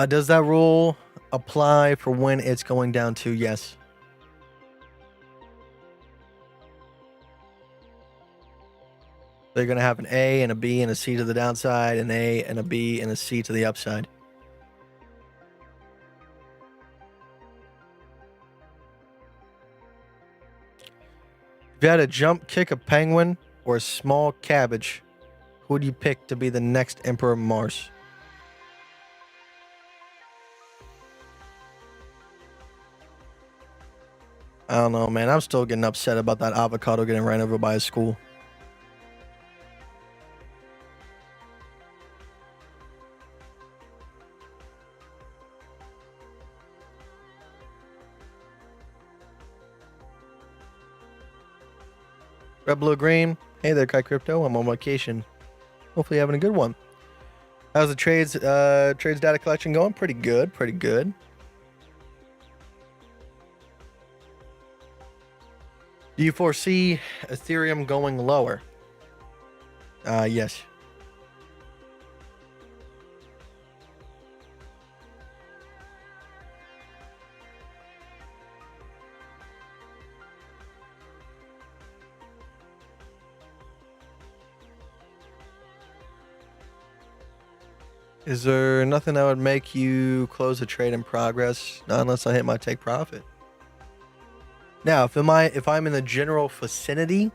Does that rule apply for when it's going down to yes? They're going to have an A and a B and a C to the downside, an A and a B and a C to the upside. If you had to jump kick a penguin or a small cabbage, who would you pick to be the next Emperor of Mars? I don't know, man. I'm still getting upset about that avocado getting ran over by a school. Red, blue, green. Hey there, Kite Crypto. I'm on vacation. Hopefully having a good one. How's the trades data collection going? Pretty good, pretty good. Do you foresee Ethereum going lower? Yes. Is there nothing that would make you close a trade in progress? Not unless I hit my take profit. Now, if I'm in the general vicinity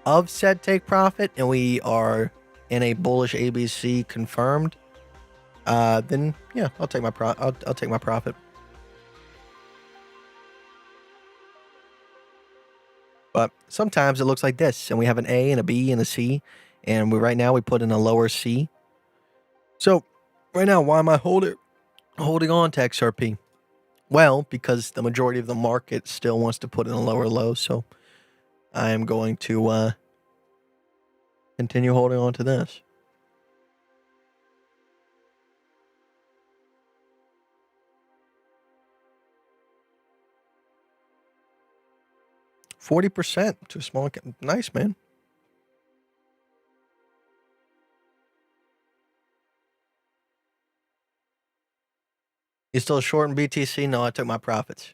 of said take profit and we are in a bullish ABC confirmed, then yeah, I'll take my I'll take my profit. But sometimes it looks like this, and we have an A and a B and a C, and right now we put in a lower C. So right now, why am I holding on to XRP? Well, because the majority of the market still wants to put in a lower low, so I am going to continue holding on to this. %40% to a small cap. Nice, man. You still short in BTC? No, I took my profits.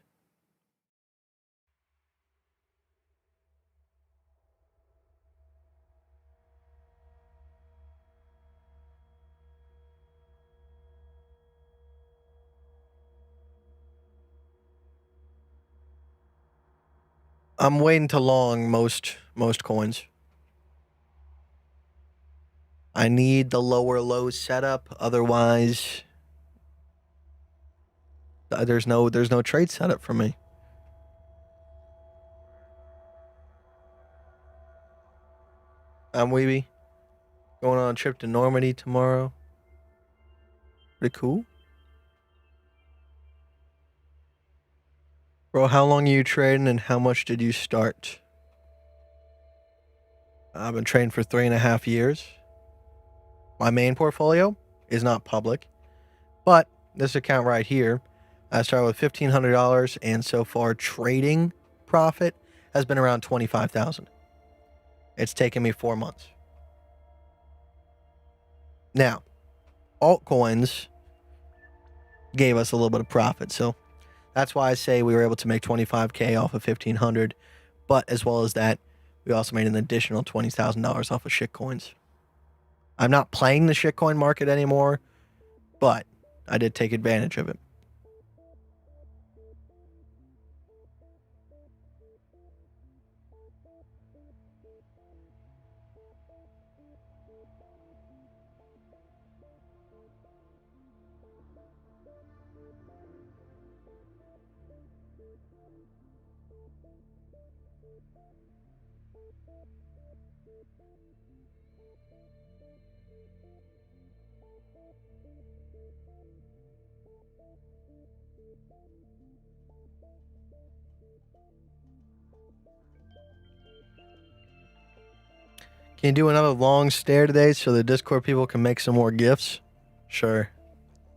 I'm waiting to long most coins. I need the lower low setup, otherwise there's no trade setup for me. I'm Weeby. Going on a trip to Normandy tomorrow. Pretty cool. Bro, how long are you trading and how much did you start? I've been trading for 3.5 years. My main portfolio is not public, but this account right here, I started with $1,500, and so far trading profit has been around $25,000. It's taken me 4 months. Now, altcoins gave us a little bit of profit, so that's why I say we were able to make 25K off of 1,500. But as well as that, we also made an additional $20,000 off of shitcoins. I'm not playing the shitcoin market anymore, but I did take advantage of it. Can you do another long stare today so the Discord people can make some more gifts? Sure,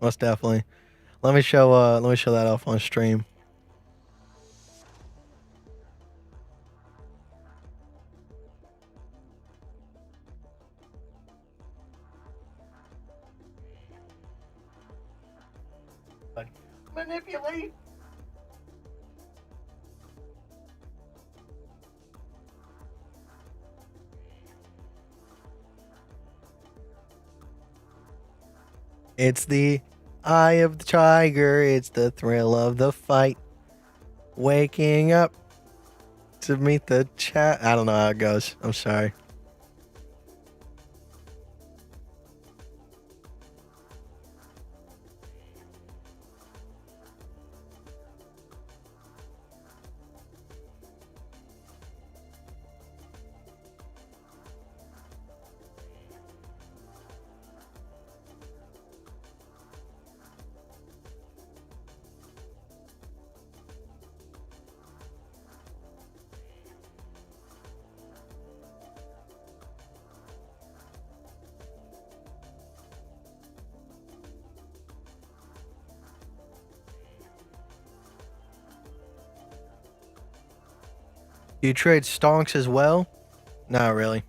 most definitely. Let me show that off on stream. Manipulate. It's the eye of the tiger. It's the thrill of the fight. Waking up to meet the chat. I don't know how it goes. I'm sorry. You trade stonks as well? Not really.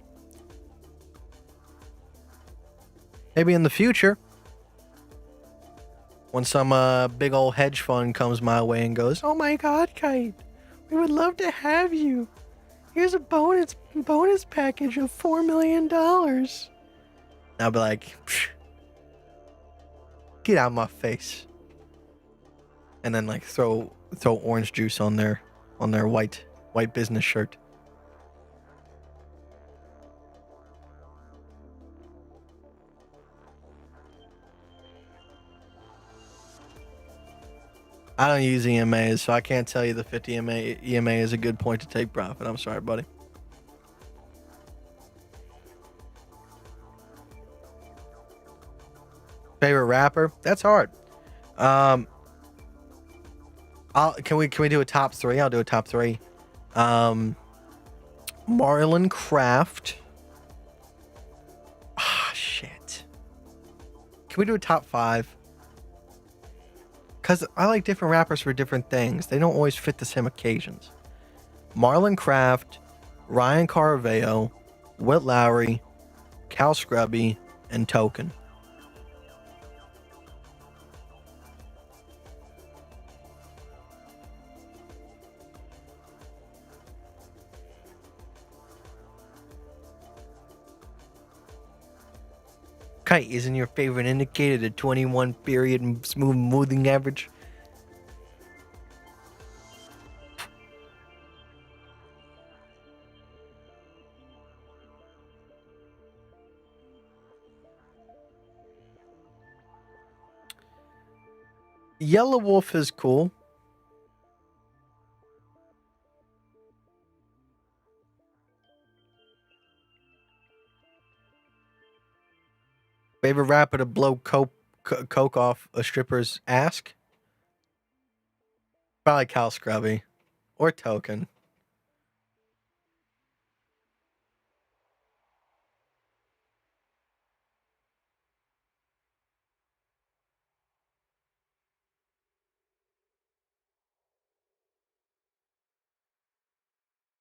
Maybe in the future, when some big old hedge fund comes my way and goes, "Oh my God, Kite, we would love to have you. Here's a bonus package of $4 million." I'll be like, "Psh, get out of my face," and then like throw orange juice on their white business shirt. I don't use EMAs, so I can't tell you the 50 EMA is a good point to take profit. I'm sorry, buddy. Favorite rapper? That's hard. Can we do a top three? I'll do a top three. Marlon Craft. Ah, shit. Can we do a top five? Because I like different rappers for different things. They don't always fit the same occasions. Marlon Craft, Ryan Caraveo, Whit Lowry, Cal Scrubby, and Token. Kite, isn't your favorite indicator the 21 period smooth moving average? Yellow Wolf is cool. Favorite rapper to blow coke off a stripper's ass? Probably Cal Scrubby or Token.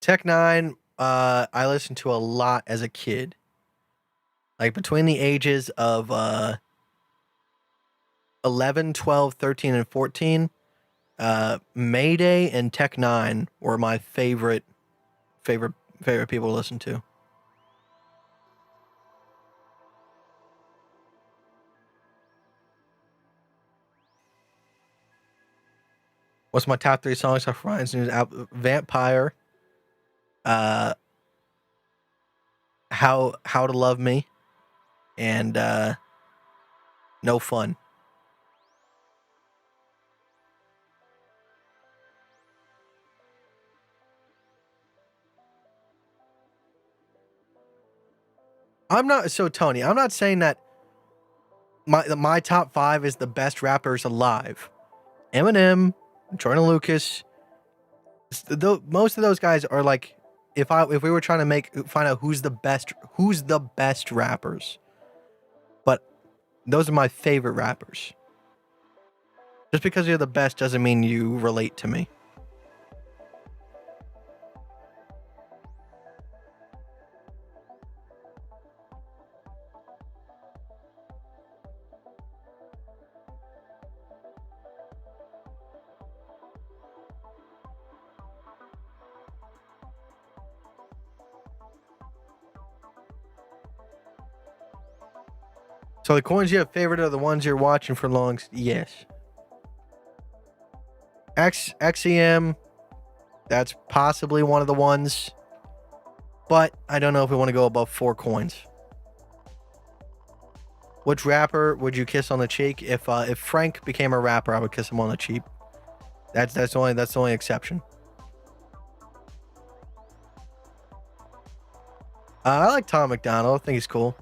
Tech Nine, I listened to a lot as a kid. Like between the ages of 11, 12, 13, and 14, Mayday and Tech Nine were my favorite people to listen to. What's my top three songs off Ryan's new album? Vampire, uh, How to Love Me, and No Fun. I'm not so Tony. I'm not saying that my top five is the best rappers alive. Eminem, Jordan Lucas. Most of those guys are like, if we were trying to find out who's the best rappers, but those are my favorite rappers. Just because you're the best doesn't mean you relate to me. So the coins you have favorite are the ones you're watching for long. Yes. XEM, that's possibly one of the ones. But I don't know if we want to go above 4 coins. Which rapper would you kiss on the cheek? If Frank became a rapper, I would kiss him on the cheek. That's the only exception. I like Tom McDonald. I think he's cool.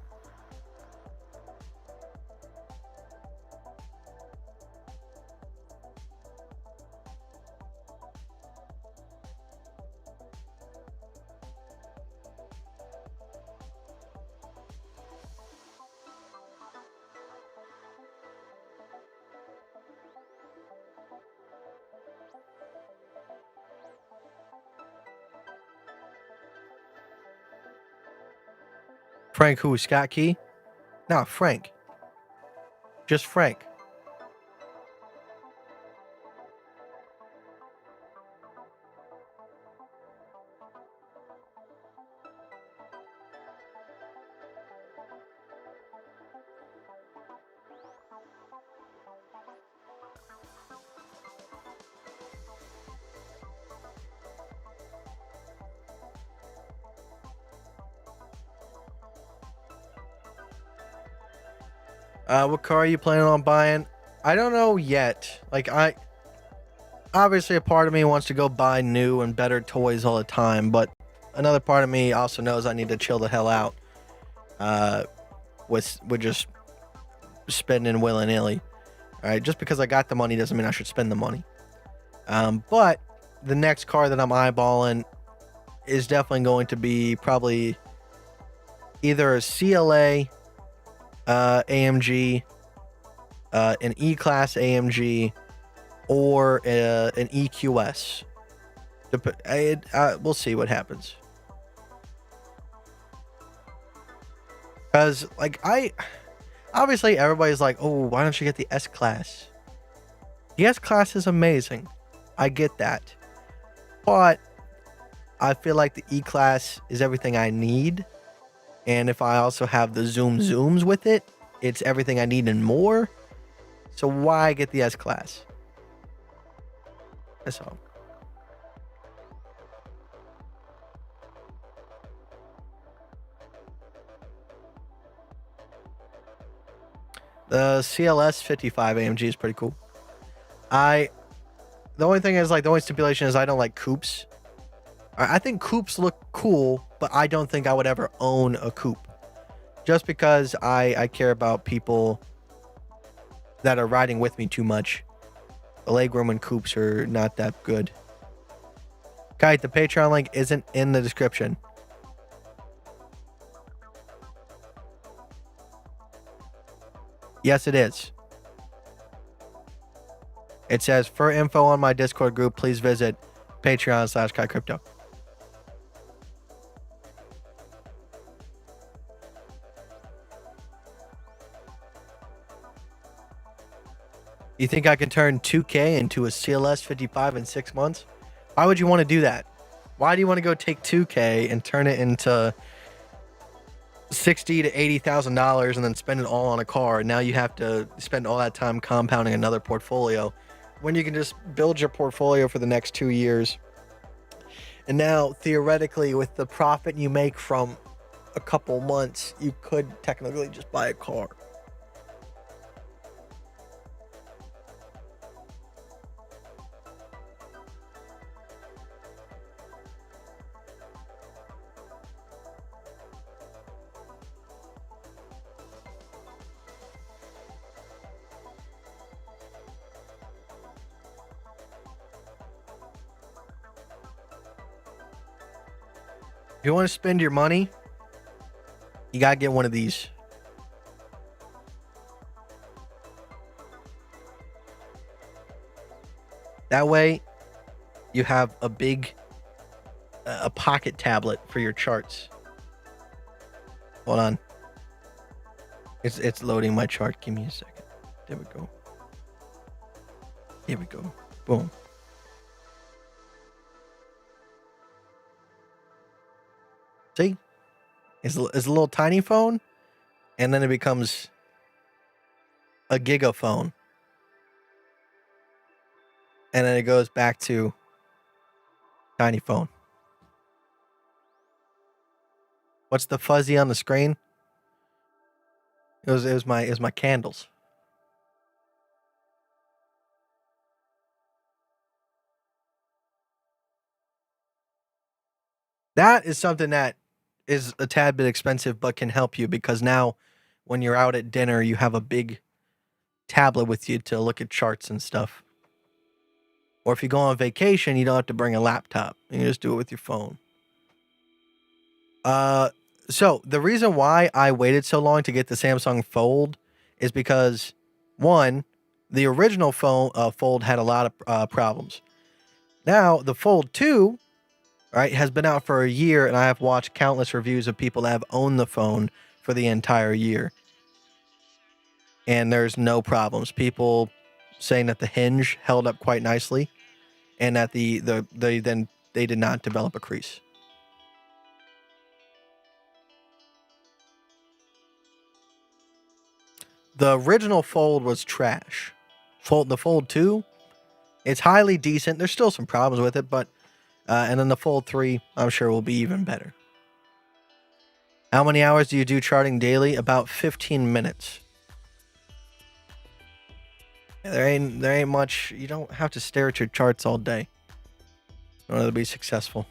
Frank who? Scott Key? No, Frank. Just Frank. What car are you planning on buying? I don't know yet. Like, obviously a part of me wants to go buy new and better toys all the time, but another part of me also knows I need to chill the hell out. With just spending willy-nilly. All right, just because I got the money doesn't mean I should spend the money. But the next car that I'm eyeballing is definitely going to be probably either a CLA AMG, an E-Class AMG, or an EQS. We'll see what happens. Because, like, obviously everybody's like, oh, why don't you get the S-Class? The S-Class is amazing. I get that. But I feel like the E-Class is everything I need. And if I also have the zooms with it, it's everything I need and more. So why get the S-Class? That's all. The CLS 55 AMG is pretty cool. The only thing is, like, the only stipulation is I don't like coupes. I think coupes look cool, but I don't think I would ever own a coupe. Just because I care about people that are riding with me too much. The legroom in coupes are not that good. Kite, the Patreon link isn't in the description. Yes, it is. It says, for info on my Discord group, please visit Patreon/KiteCrypto. You think I can turn 2K into a CLS 55 in 6 months? Why would you want to do that? Why do you want to go take 2K and turn it into $60,000 to $80,000 and then spend it all on a car? And now you have to spend all that time compounding another portfolio when you can just build your portfolio for the next 2 years. And now, theoretically, with the profit you make from a couple months, you could technically just buy a car. If you want to spend your money, you gotta get one of these. That way, you have a big, a pocket tablet for your charts. Hold on. It's loading my chart. Give me a second. There we go. Here we go. Boom. See? It's a little tiny phone, and then it becomes a gigaphone. And then it goes back to tiny phone. What's the fuzzy on the screen? It was my candles. That is something that is a tad bit expensive, but can help you because now when you're out at dinner, you have a big tablet with you to look at charts and stuff. Or if you go on vacation, you don't have to bring a laptop. You can just do it with your phone. So the reason why I waited so long to get the Samsung Fold is because one, the original phone Fold had a lot of problems. Now the Fold 2, right, has been out for a year, and I have watched countless reviews of people that have owned the phone for the entire year, and there's no problems. People saying that the hinge held up quite nicely, and that they did not develop a crease. The original Fold was trash. The Fold 2, it's highly decent. There's still some problems with it, but and then the Fold 3, I'm sure will be even better. How many hours do you do charting daily? About 15 minutes. There ain't much. You don't have to stare at your charts all day in order to be successful.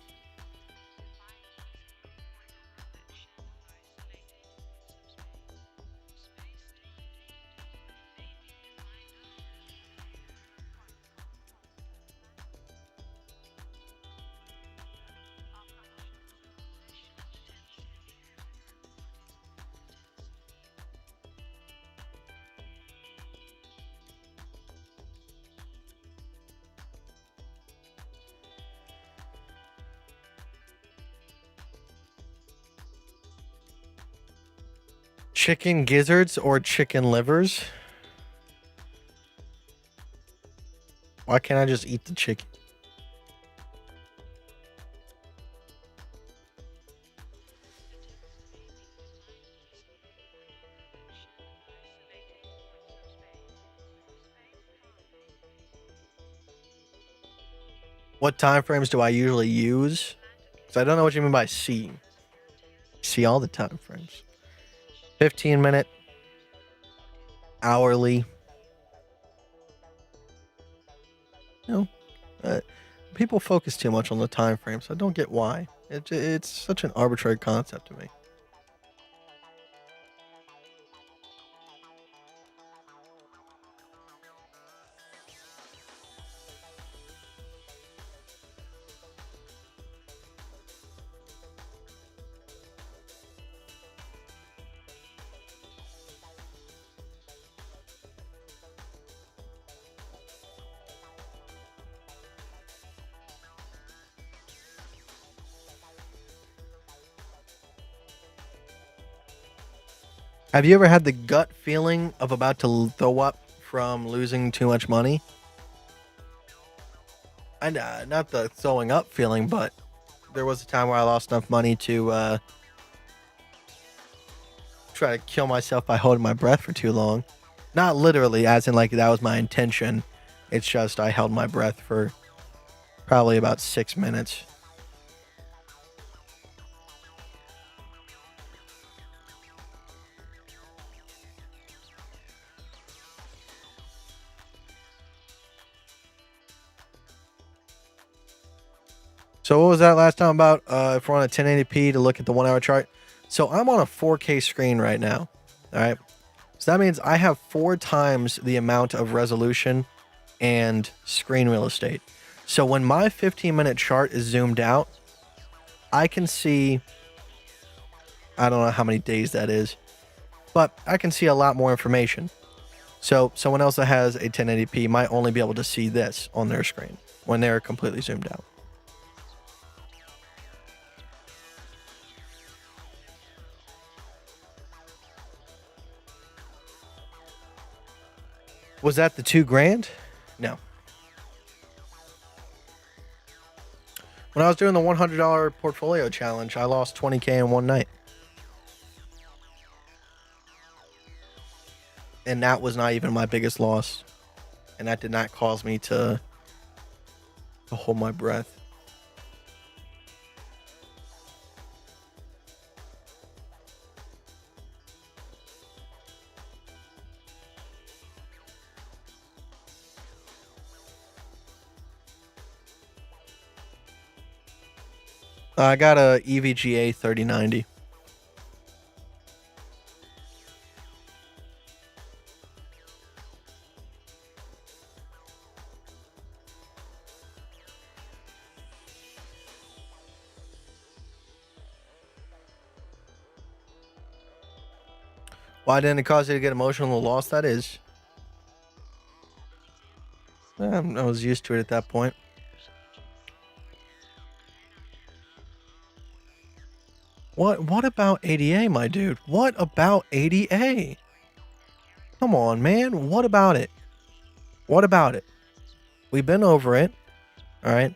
Chicken gizzards or chicken livers? Why can't I just eat the chicken? What time frames do I usually use? Because I don't know what you mean by see. See all the time frames. 15-minute, hourly. You know, people focus too much on the time frame, so I don't get why. It's such an arbitrary concept to me. Have you ever had the gut feeling of about to throw up from losing too much money? And not the throwing up feeling, but there was a time where I lost enough money to try to kill myself by holding my breath for too long. Not literally, as in like that was my intention. It's just I held my breath for probably about 6 minutes. So what was that last time about? If we're on a 1080p to look at the 1 hour chart. So I'm on a 4K screen right now. All right. So that means I have 4 times the amount of resolution and screen real estate. So when my 15-minute chart is zoomed out, I can see, I don't know how many days that is, but I can see a lot more information. So someone else that has a 1080p might only be able to see this on their screen when they're completely zoomed out. Was that the $2,000? No. When I was doing the $100 portfolio challenge, I lost 20K in one night. And that was not even my biggest loss. And that did not cause me to hold my breath. I got a EVGA 3090. Why didn't it cause you to get emotional loss? That is. I was used to it at that point. What about ADA, my dude? What about ADA? Come on, man. What about it? What about it? We've been over it. All right.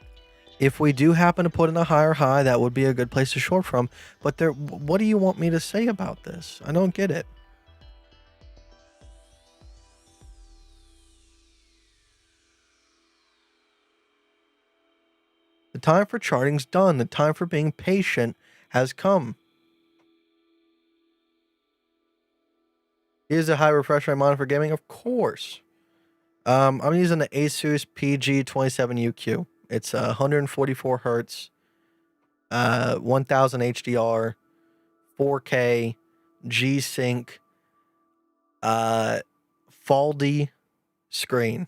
If we do happen to put in a higher high, that would be a good place to short from. But what do you want me to say about this? I don't get it. The time for charting's done. The time for being patient has come. Is a high refresh rate monitor for gaming? Of course. I'm using the Asus PG27UQ. It's 144 hertz, 1000 HDR, 4K, G-Sync, Faldy screen.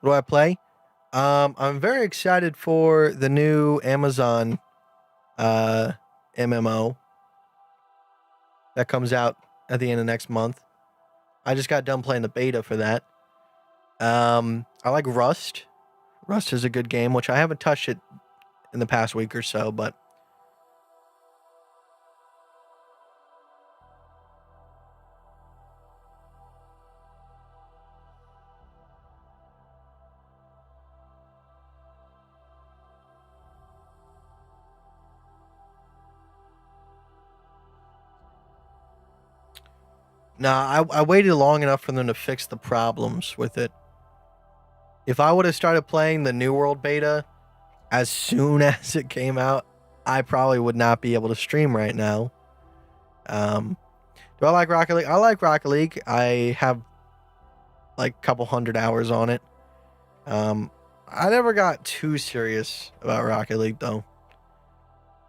What do I play? I'm very excited for the new Amazon MMO that comes out at the end of next month. I just got done playing the beta for that. I like Rust. Rust is a good game, which I haven't touched it in the past week or so, but nah, I waited long enough for them to fix the problems with it. If I would have started playing the New World beta as soon as it came out, I probably would not be able to stream right now. Do I like Rocket League? I like Rocket League. I have like a couple hundred hours on it. I never got too serious about Rocket League though.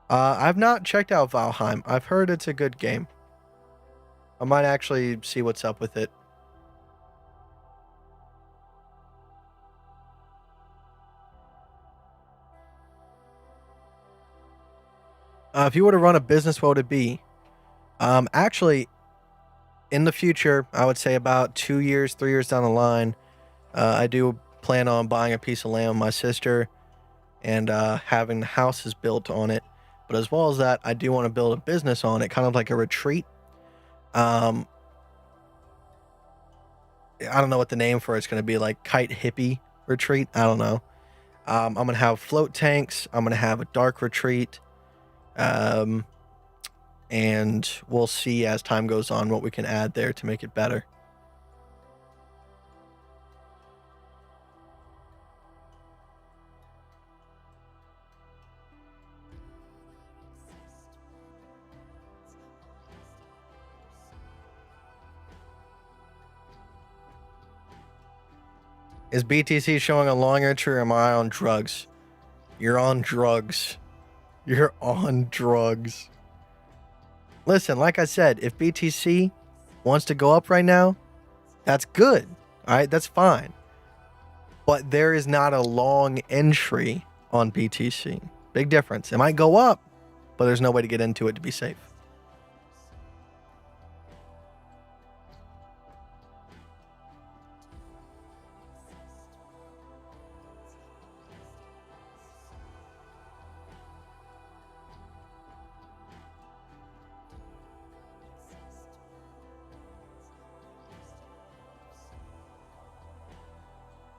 I've not checked out Valheim. I've heard it's a good game. I might actually see what's up with it. If you were to run a business, what would it be? Actually, in the future, I would say about 2 years, 3 years down the line, I do plan on buying a piece of land with my sister and having houses built on it. But as well as that, I do want to build a business on it, kind of like a retreat. I don't know what the name for it's going to be, like Kite Hippie Retreat. I don't know. I'm going to have float tanks. I'm going to have a dark retreat. And we'll see as time goes on what we can add there to make it better. Is BTC showing a long entry or am I on drugs? You're on drugs. You're on drugs. Listen, like I said, if BTC wants to go up right now, that's good. All right, that's fine. But there is not a long entry on BTC. Big difference. It might go up, but there's no way to get into it to be safe.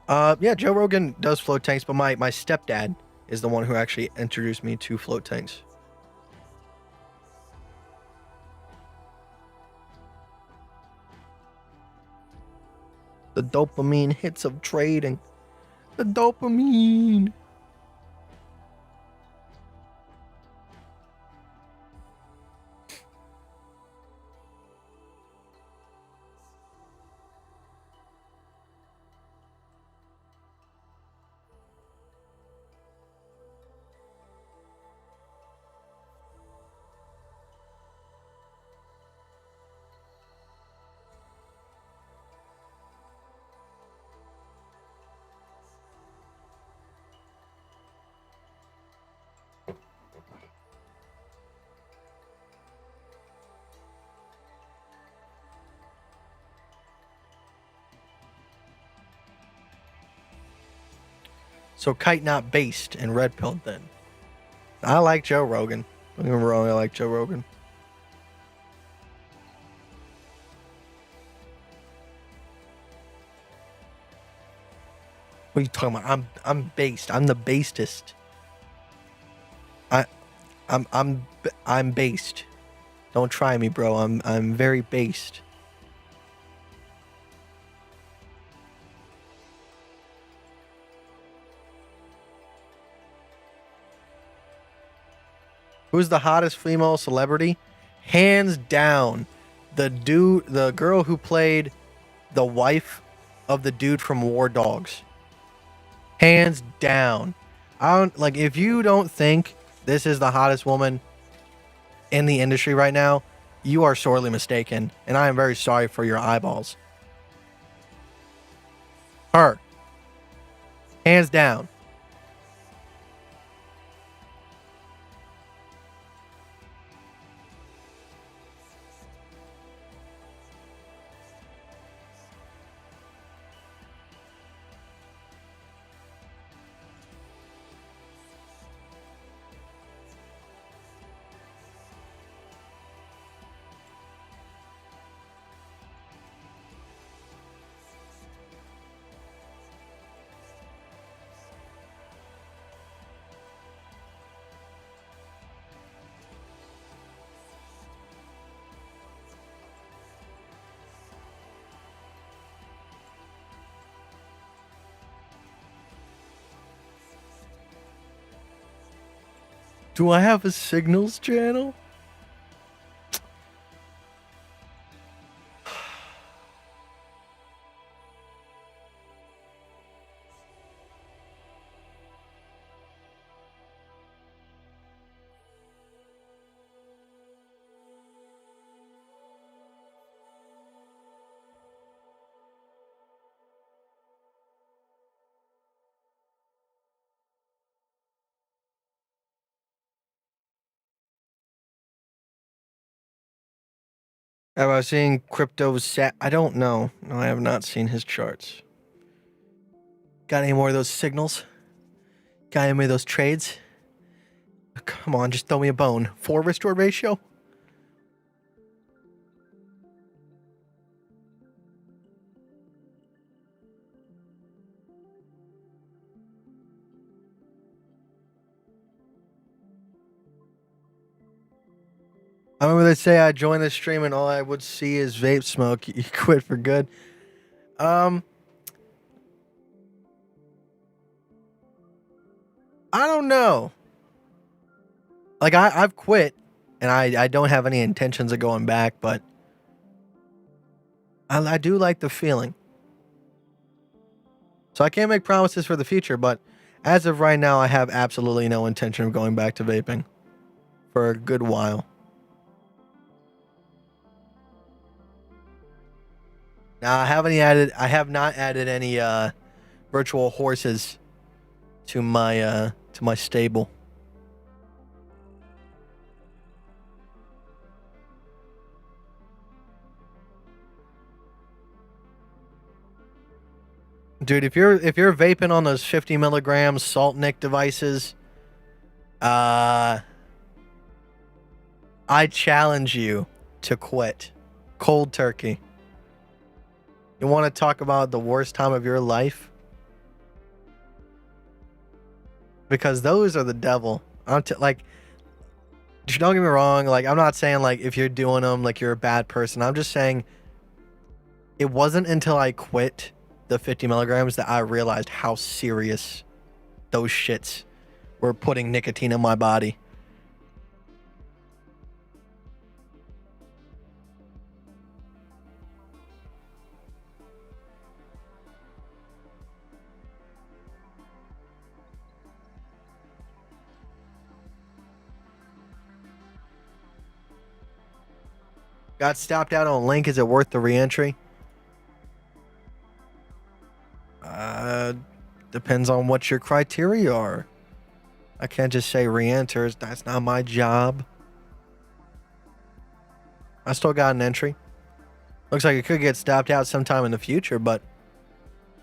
Yeah, Joe Rogan does float tanks, but my stepdad is the one who actually introduced me to float tanks. The dopamine hits of trading. The dopamine. So Kite not based and red pilled then. I like Joe Rogan. Don't get me wrong, I like Joe Rogan. What are you talking about? I'm based. I'm the basest. I I'm based. Don't try me, bro. I'm very based. Who's the hottest female celebrity? Hands down, the girl who played the wife of the dude from War Dogs. Hands down. I don't like if you don't think this is the hottest woman in the industry right now, you are sorely mistaken, and I am very sorry for your eyeballs. Her. Hands down. Do I have a signals channel? Have I seen Crypto's set? I don't know. No, I have not seen his charts. Got any more of those signals? Got any of those trades? Come on, just throw me a bone. 4 restore ratio? I remember they say I joined the stream and all I would see is vape smoke. You quit for good. I don't know. Like I've quit and I don't have any intentions of going back, but I do like the feeling. So I can't make promises for the future, but as of right now, I have absolutely no intention of going back to vaping for a good while. Now I have not added any virtual horses to my stable. Dude, if you're vaping on those 50 milligram salt nick devices, I challenge you to quit. Cold turkey. You want to talk about the worst time of your life? because those are the devil. Like, don't get me wrong. Like, I'm not saying like if you're doing them like you're a bad person. I'm just saying it wasn't until I quit the 50 milligrams that I realized how serious those shits were putting nicotine in my body. Got stopped out on link. Is it worth the reentry? Depends on what your criteria are. I can't just say reenters. That's not my job. I still got an entry. Looks like it could get stopped out sometime in the future, but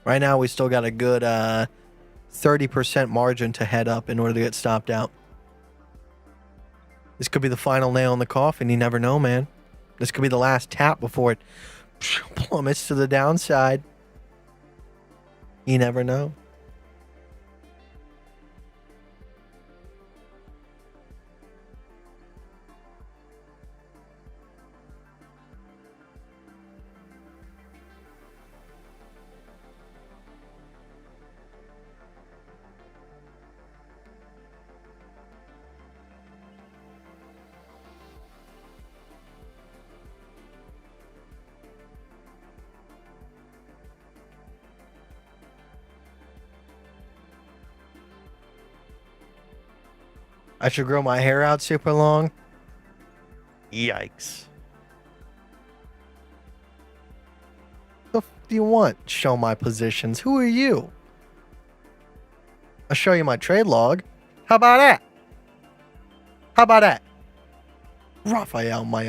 right now we still got a good 30% margin to head up in order to get stopped out. This could be the final nail in the coffin. You never know, man. This could be the last tap before it plummets to the downside. You never know. I should grow my hair out super long. Yikes. The f do you want? Show my positions. Who are you? I'll show you my trade log. How about that? How about that? Raphael, my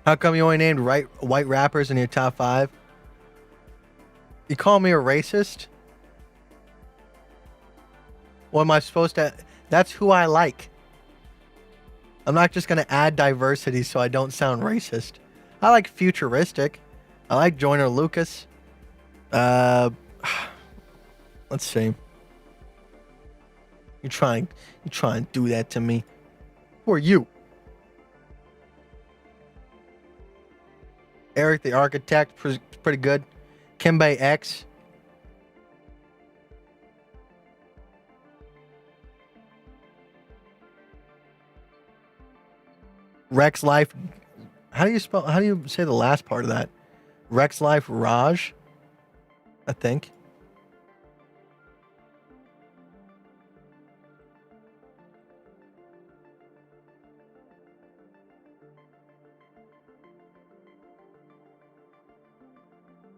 How come you only named white rappers in your top 5? You call me a racist? What am I supposed to... That's who I like. I'm not just going to add diversity so I don't sound racist. I like futuristic. I like Joyner Lucas. Let's see. You try and do that to me. Who are you? Eric the Architect, pretty good. Kimbe X. Rex Life. How do you say the last part of that? Rex Life Raj, I think.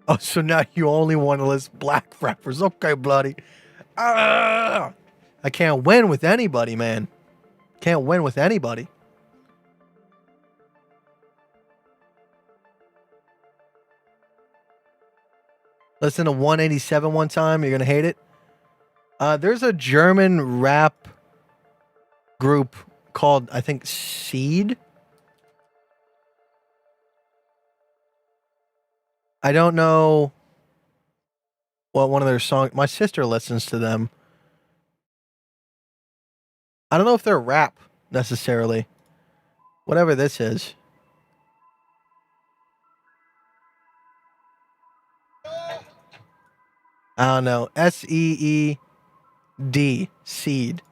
Oh, so now you only want to list black rappers. Okay, bloody. I can't win with anybody, man. Can't win with anybody. Listen to 187 one time. You're going to hate it. There's a German rap group called, I think, Seed. I don't know what one of their songs... My sister listens to them. I don't know if they're rap, necessarily. Whatever this is. I don't know. SEED. Seed.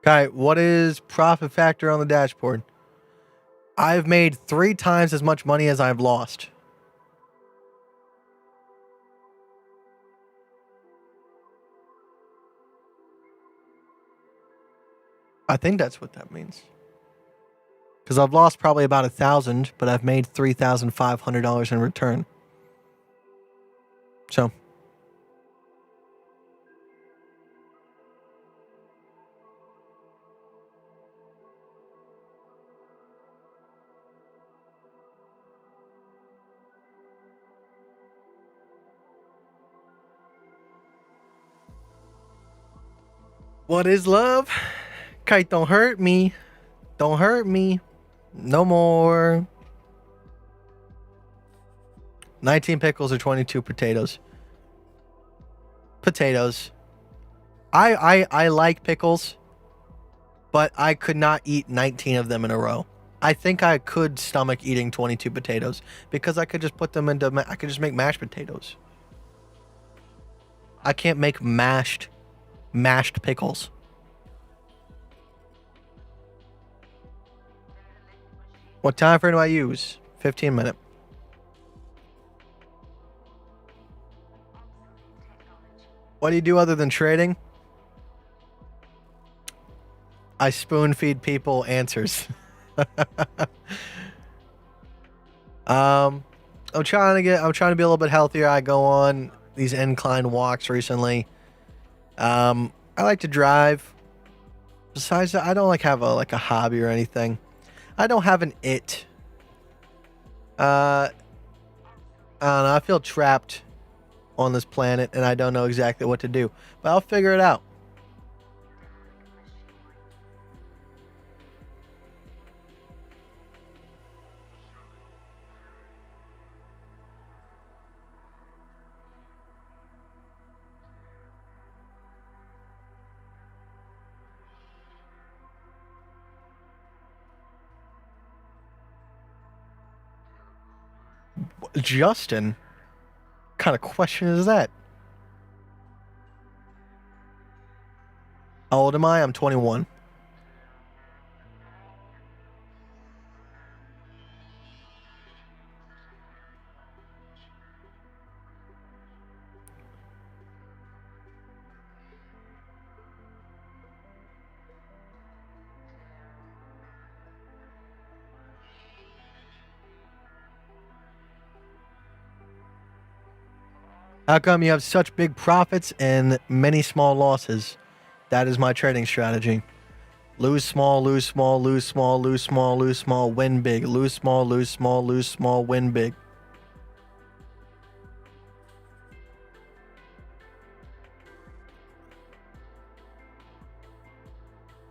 Kite, what is profit factor on the dashboard? I've made 3 times as much money as I've lost. I think that's what that means. Because I've lost probably about 1,000, but I've made $3,500 in return. So. What is love? Kite, don't hurt me. Don't hurt me. No more. 19 pickles or 22 potatoes. Potatoes. I like pickles, but I could not eat 19 of them in a row. I think I could stomach eating 22 potatoes because I could just put them into. I could just make mashed potatoes. I can't make mashed pickles. What time frame do I use? 15 minute. What do you do other than trading? I spoon feed people answers. I'm trying to be a little bit healthier. I go on these incline walks recently. I like to drive. Besides that, I don't have a hobby or anything. I don't have an it. I don't know. I feel trapped on this planet and I don't know exactly what to do, but I'll figure it out. Justin? What kind of question is that? How old am I? I'm 21. How come you have such big profits and many small losses? That is my trading strategy. Lose small, lose small, lose small, lose small, lose small, win big. Lose small, lose small, lose small, win big.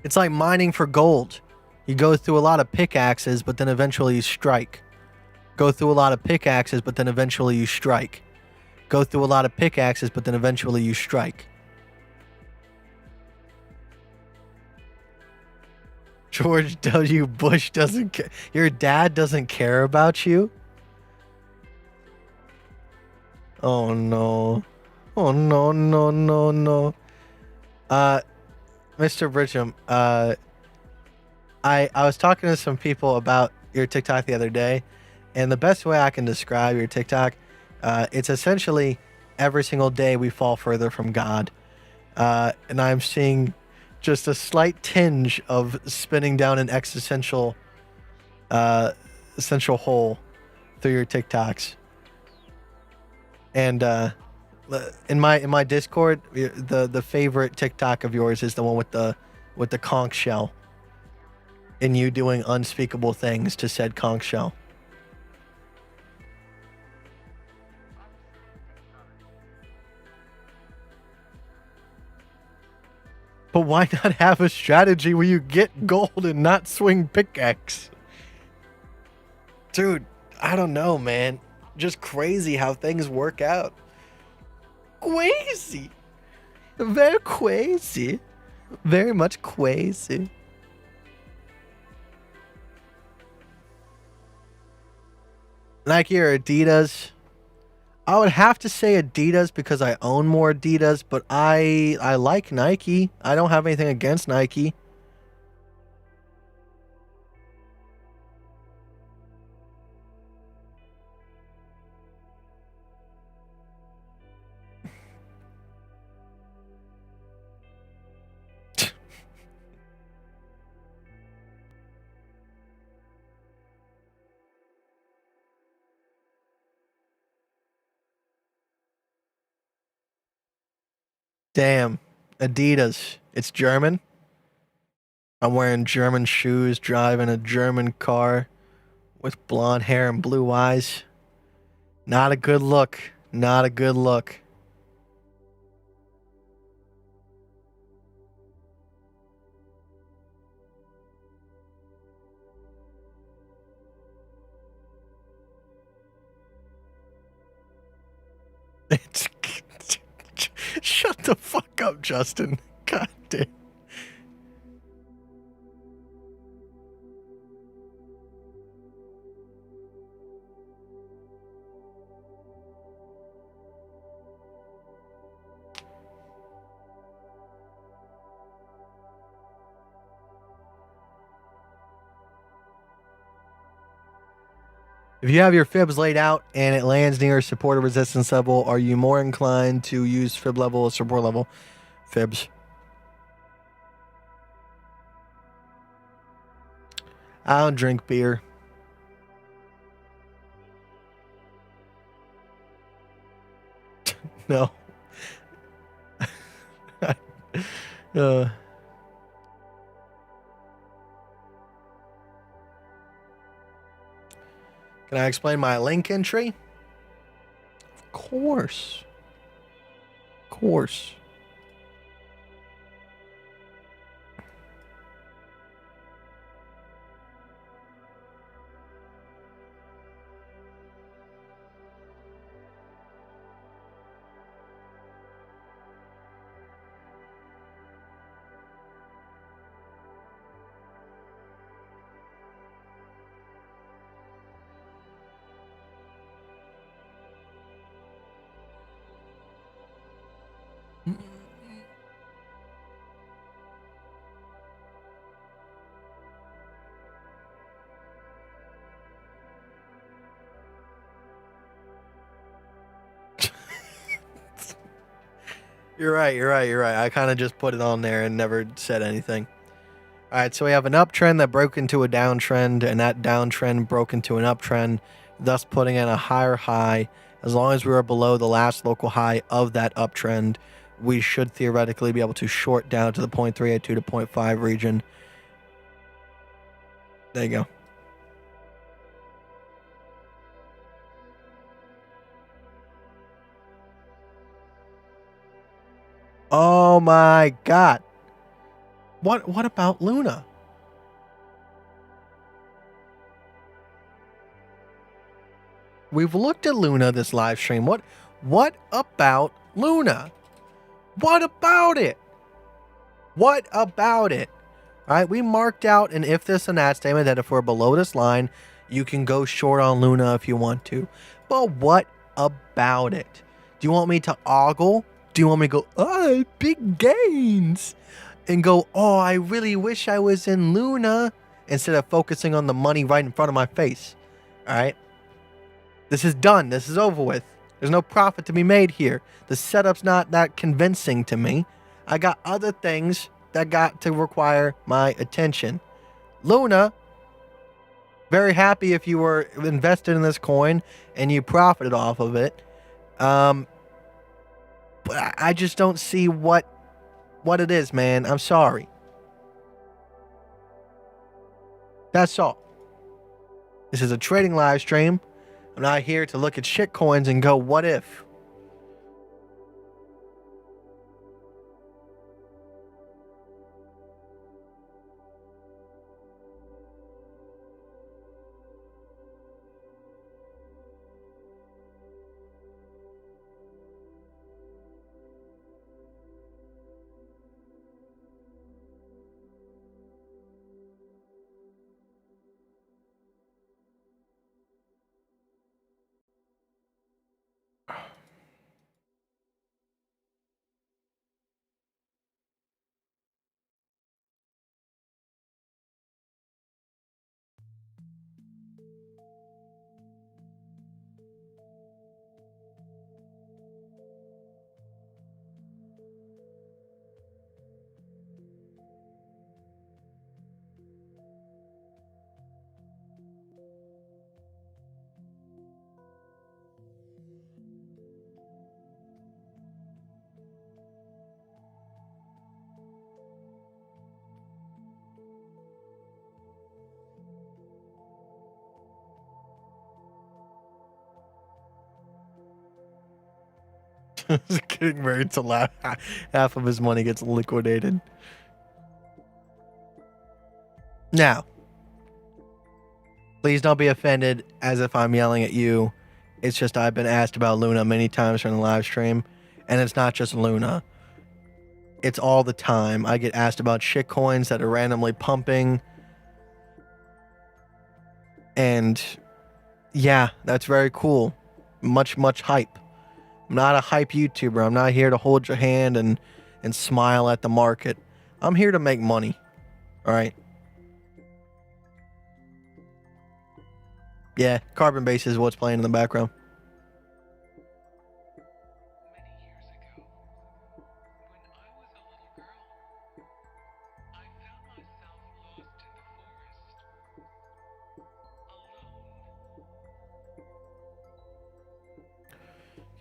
It's like mining for gold. You go through a lot of pickaxes, but then eventually you strike. Go through a lot of pickaxes, but then eventually you strike. Go through a lot of pickaxes, but then eventually you strike. George W. Bush doesn't care. Your dad doesn't care about you? Oh no. Oh no, no, no, no. Mr. Bridgham, I was talking to some people about your TikTok the other day, and the best way I can describe your TikTok, it's essentially every single day we fall further from God. And I'm seeing just a slight tinge of spinning down an existential essential hole through your TikToks. And in my Discord, the favorite TikTok of yours is the one with the conch shell, and you doing unspeakable things to said conch shell. But why not have a strategy where you get gold and not swing pickaxe? Dude, I don't know, man. Just crazy how things work out. Crazy. Very crazy. Very much crazy. Nike or Adidas? I would have to say Adidas because I own more Adidas, but I like Nike. I don't have anything against Nike. Damn. Adidas. It's German. I'm wearing German shoes, driving a German car with blonde hair and blue eyes. Not a good look. Not a good look. It's shut the fuck up, Justin. God damn. If you have your fibs laid out and it lands near a supported resistance level, are you more inclined to use fib level or support level? Fibs. I don't drink beer. No. uh, can I explain my link entry? Of course. Of course. You're right. You're right. You're right. I kind of just put it on there and never said anything. All right. So we have an uptrend that broke into a downtrend, and that downtrend broke into an uptrend, thus putting in a higher high. As long as we are below the last local high of that uptrend, we should theoretically be able to short down to the 0.382 to 0.5 region. There you go. Oh my God. What about Luna? We've looked at Luna this live stream. What about Luna? What about it? What about it? All right, we marked out an if this and that statement that if we're below this line, you can go short on Luna if you want to. But what about it? Do you want me to ogle? Do you want me to go, oh, big gains? And go, oh, I really wish I was in Luna instead of focusing on the money right in front of my face. All right. This is done. This is over with. There's no profit to be made here. The setup's not that convincing to me. I got other things that got to require my attention. Luna, very happy if you were invested in this coin and you profited off of it. But I just don't see what it is, man. I'm sorry. That's all. This is a trading live stream. I'm not here to look at shit coins and go, what if? Getting married to half of his money gets liquidated. Now, please don't be offended as if I'm yelling at you. It's just I've been asked about Luna many times during the live stream, and it's not just Luna. It's all the time. I get asked about shit coins that are randomly pumping. And yeah, that's very cool. Much hype. I'm not a hype YouTuber. I'm not here to hold your hand and smile at the market. I'm here to make money. All right. Yeah, Carbon Base is what's playing in the background.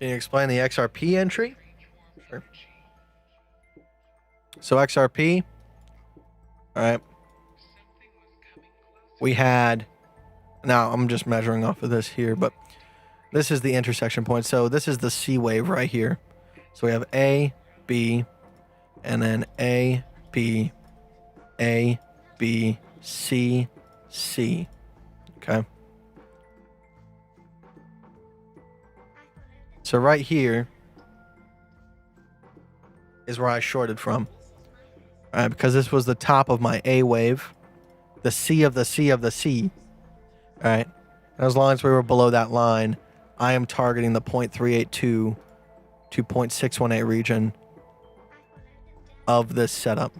Can you explain the XRP entry? Sure. So XRP, all right. We had, now I'm just measuring off of this here, but this is the intersection point. So this is the C wave right here. So we have A, B, and then A, B, A, B, C, C. Okay. So right here is where I shorted from. All right, because this was the top of my A wave, the C of the C of the C. All right. And as long as we were below that line, I am targeting the 0.382 to 0.618 region of this setup.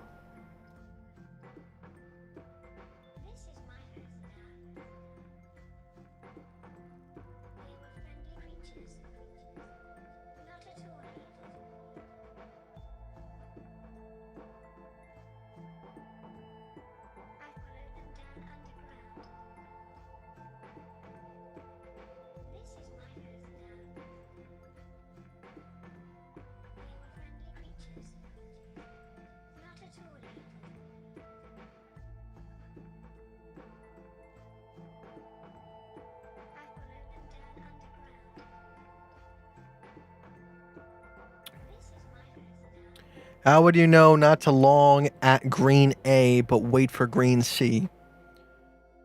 How would you know not to long at green A but wait for green C?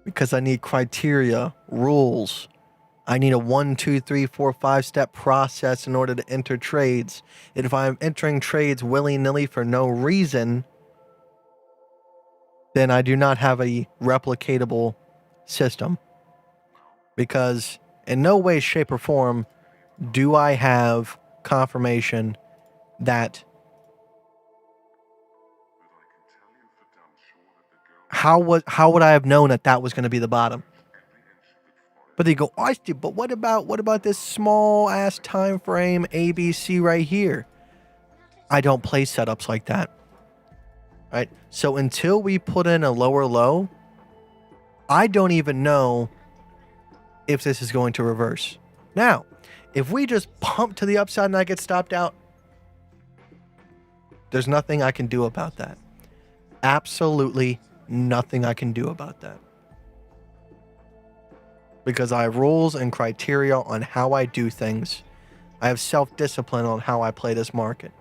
Because I need criteria, rules. I need a 1, 2, 3, 4, 5 step process in order to enter trades. And if I'm entering trades willy-nilly for no reason, then I do not have a replicatable system. Because in no way, shape, or form do I have confirmation that how would I have known that was going to be the bottom? But they go, oh, I see, but what about this small ass time frame ABC right here? I don't play setups like that. Right? So until we put in a lower low, I don't even know if this is going to reverse. Now, if we just pump to the upside and I get stopped out, there's nothing I can do about that. Absolutely nothing I can do about that. Because I have rules and criteria on how I do things. I have self-discipline on how I play this market.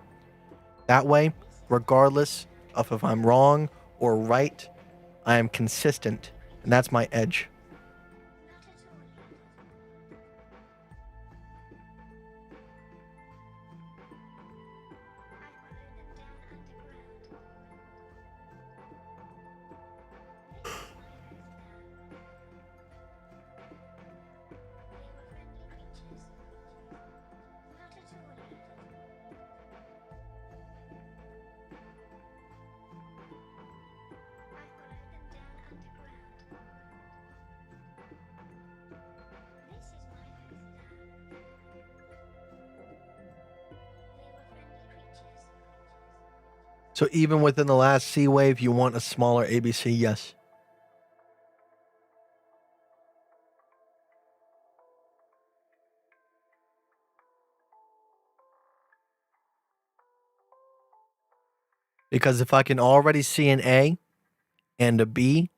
That way, regardless of if I'm wrong or right, I am consistent, and that's my edge. So even within the last C wave, you want a smaller ABC? Yes. Because if I can already see an A and a B,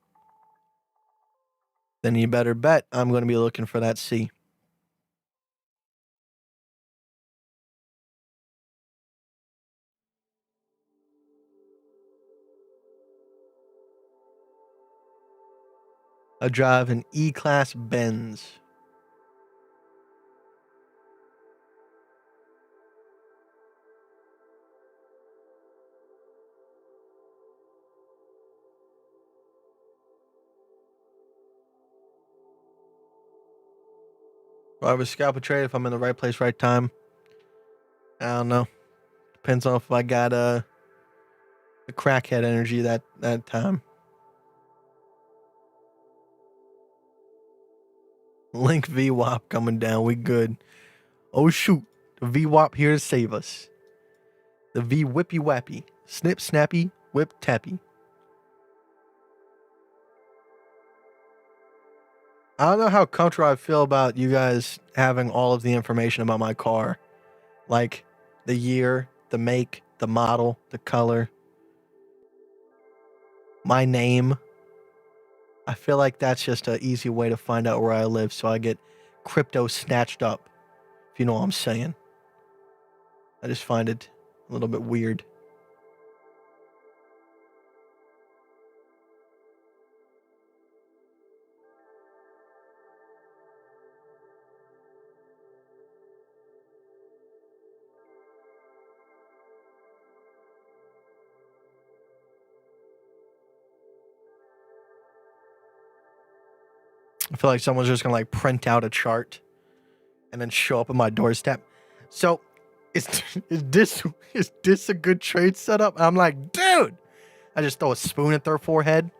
then you better bet I'm going to be looking for that C. I drive an E-Class Benz. Do I would scalp a trade if I'm in the right place, right time? I don't know. Depends on if I got the crackhead energy that time. Link VWAP coming down. We good. Oh shoot. The VWAP here to save us. The V whippy wappy. Snip snappy. Whip tappy. I don't know how comfortable I feel about you guys having all of the information about my car. Like the year, the make, the model, the color, my name. I feel like that's just an easy way to find out where I live so I get crypto snatched up, if you know what I'm saying. I just find it a little bit weird. I feel like someone's just gonna like print out a chart and then show up at my doorstep. So is this a good trade setup? I'm like, dude. I just throw a spoon at their forehead.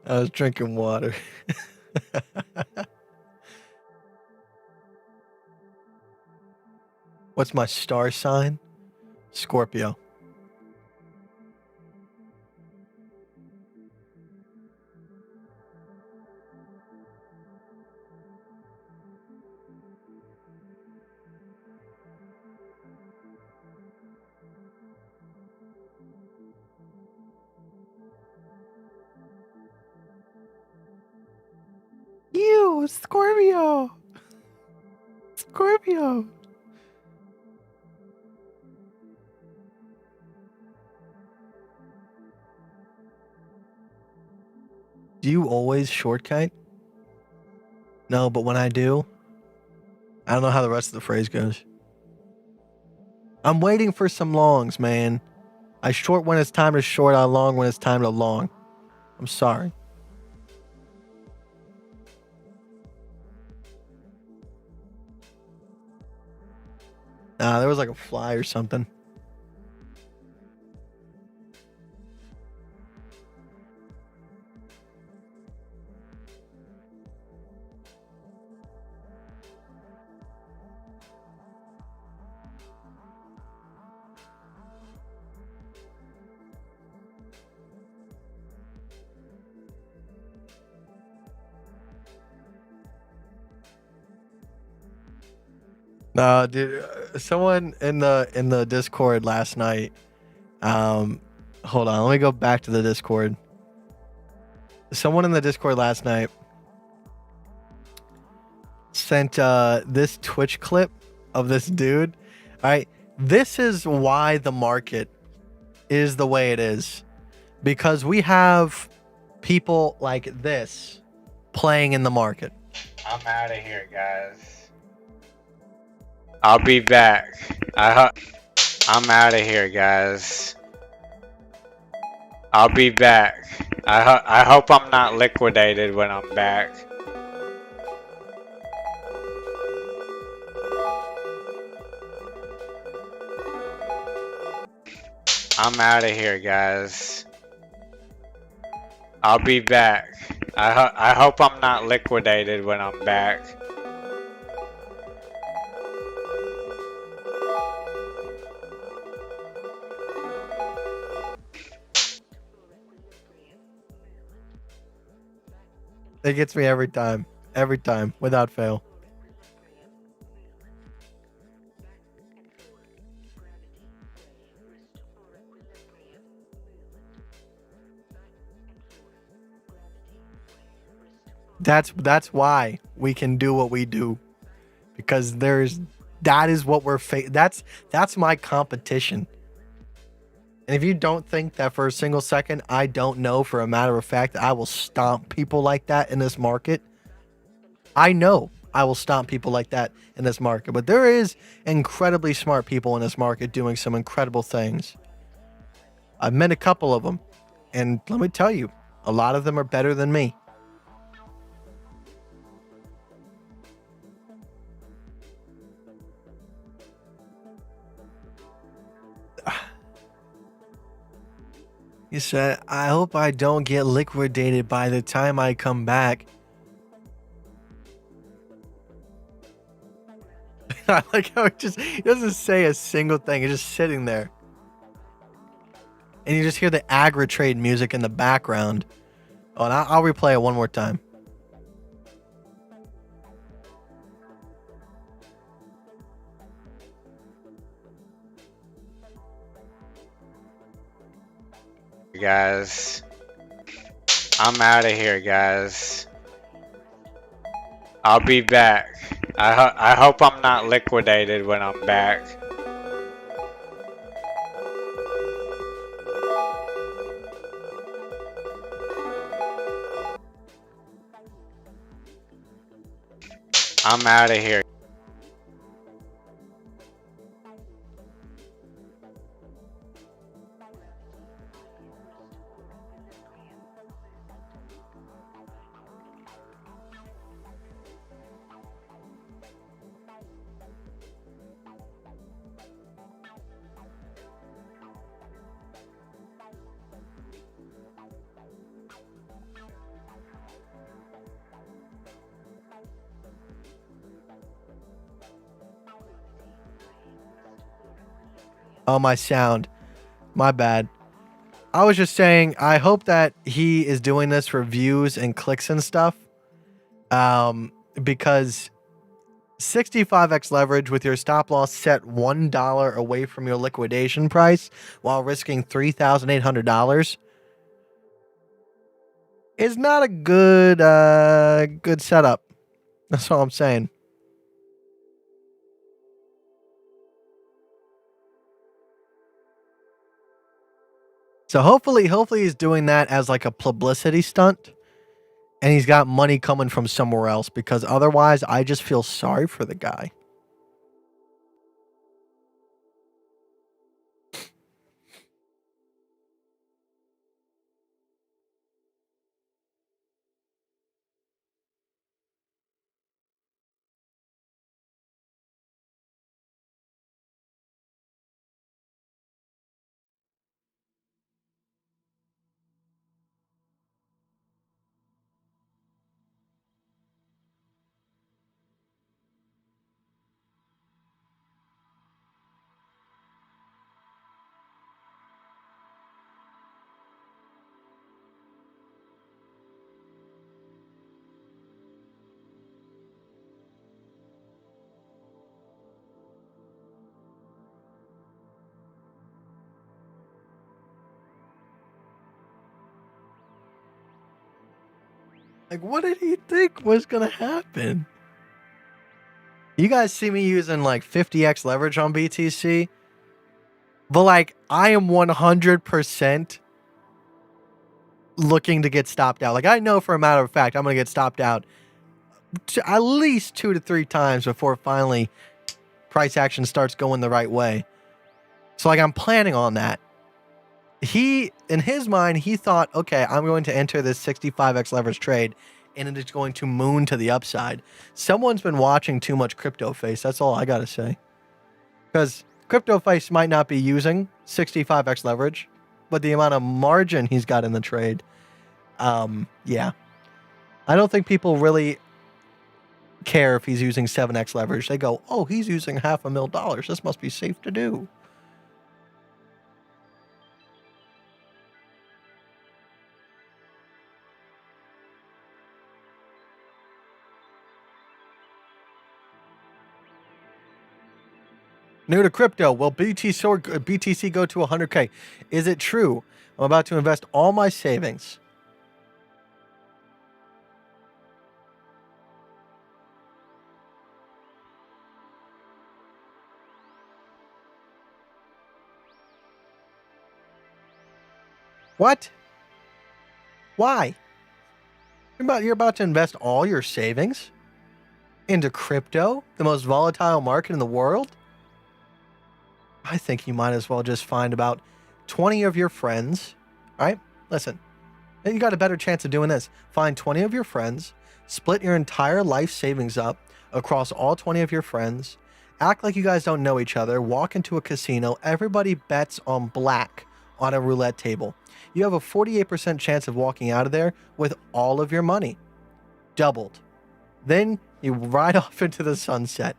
I was drinking water. What's my star sign? Scorpio. You, Scorpio. Scorpio. Do you always short kite? No, but when I do, I don't know how the rest of the phrase goes. I'm waiting for some longs, man. I short when it's time to short, I long when it's time to long. I'm sorry. Nah, there was like a fly or something. No, dude. Someone in the Discord last night. Hold on. Let me go back to the Discord. Someone in the Discord last night sent this Twitch clip of this dude. All right, this is why the market is the way it is, because we have people like this playing in the market. I'm out of here, guys. I'll be back. I'm out of here, guys. I'll be back. I hope I'm not liquidated when I'm back. I'm out of here, guys. I'll be back. I hope I'm not liquidated when I'm back. It gets me every time, without fail. That's why we can do what we do, because that is what we're that's my competition. And if you don't think that for a single second, I don't know for a matter of fact that I will stomp people like that in this market. I know I will stomp people like that in this market, but there is incredibly smart people in this market doing some incredible things. I've met a couple of them, and let me tell you, a lot of them are better than me. You said, I hope I don't get liquidated by the time I come back. I like how it doesn't say a single thing. It's just sitting there. And you just hear the aggro trade music in the background. Oh, and I'll replay it one more time. Guys, I'm out of here, guys. I'll be back. I hope I'm not liquidated when I'm back. I'm out of here. Oh, my sound. My bad. I was just saying, I hope that he is doing this for views and clicks and stuff. Because 65x leverage with your stop loss set $1 away from your liquidation price while risking $3,800 is not a good setup. That's all I'm saying. So hopefully he's doing that as like a publicity stunt, and he's got money coming from somewhere else, because otherwise I just feel sorry for the guy. Like, what did he think was gonna happen? You guys see me using like 50x leverage on BTC, but like I am 100% looking to get stopped out. Like, I know for a matter of fact I'm gonna get stopped out at least 2 to 3 times before finally price action starts going the right way. So like, I'm planning on that. He, in his mind, he thought, okay, I'm going to enter this 65x leverage trade, and it is going to moon to the upside. Someone's been watching too much Crypto Face. That's all I gotta say. Because Crypto Face might not be using 65x leverage, but the amount of margin he's got in the trade, yeah. I don't think people really care if he's using 7x leverage. They go, oh, he's using $500,000. This must be safe to do. New to crypto, will BTC go to 100K? Is it true? I'm about to invest all my savings. What? Why? You're about to invest all your savings into crypto, the most volatile market in the world? I think you might as well just find about 20 of your friends. All right, listen, you got a better chance of doing this. Find 20 of your friends, split your entire life savings up across all 20 of your friends, act like you guys don't know each other, walk into a casino, everybody bets on black on a roulette table. You have a 48% chance of walking out of there with all of your money. Doubled. Then you ride off into the sunset.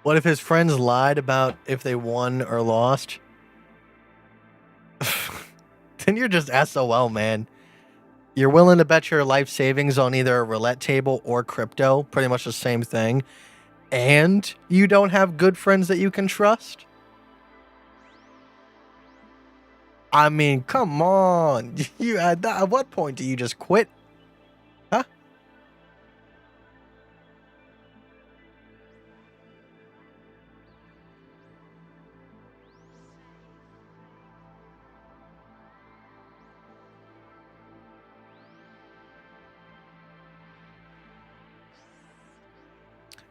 What if his friends lied about if they won or lost? Then you're just SOL, man. You're willing to bet your life savings on either a roulette table or crypto, pretty much the same thing, and you don't have good friends that you can trust? I mean, come on. At what point do you just quit? Huh?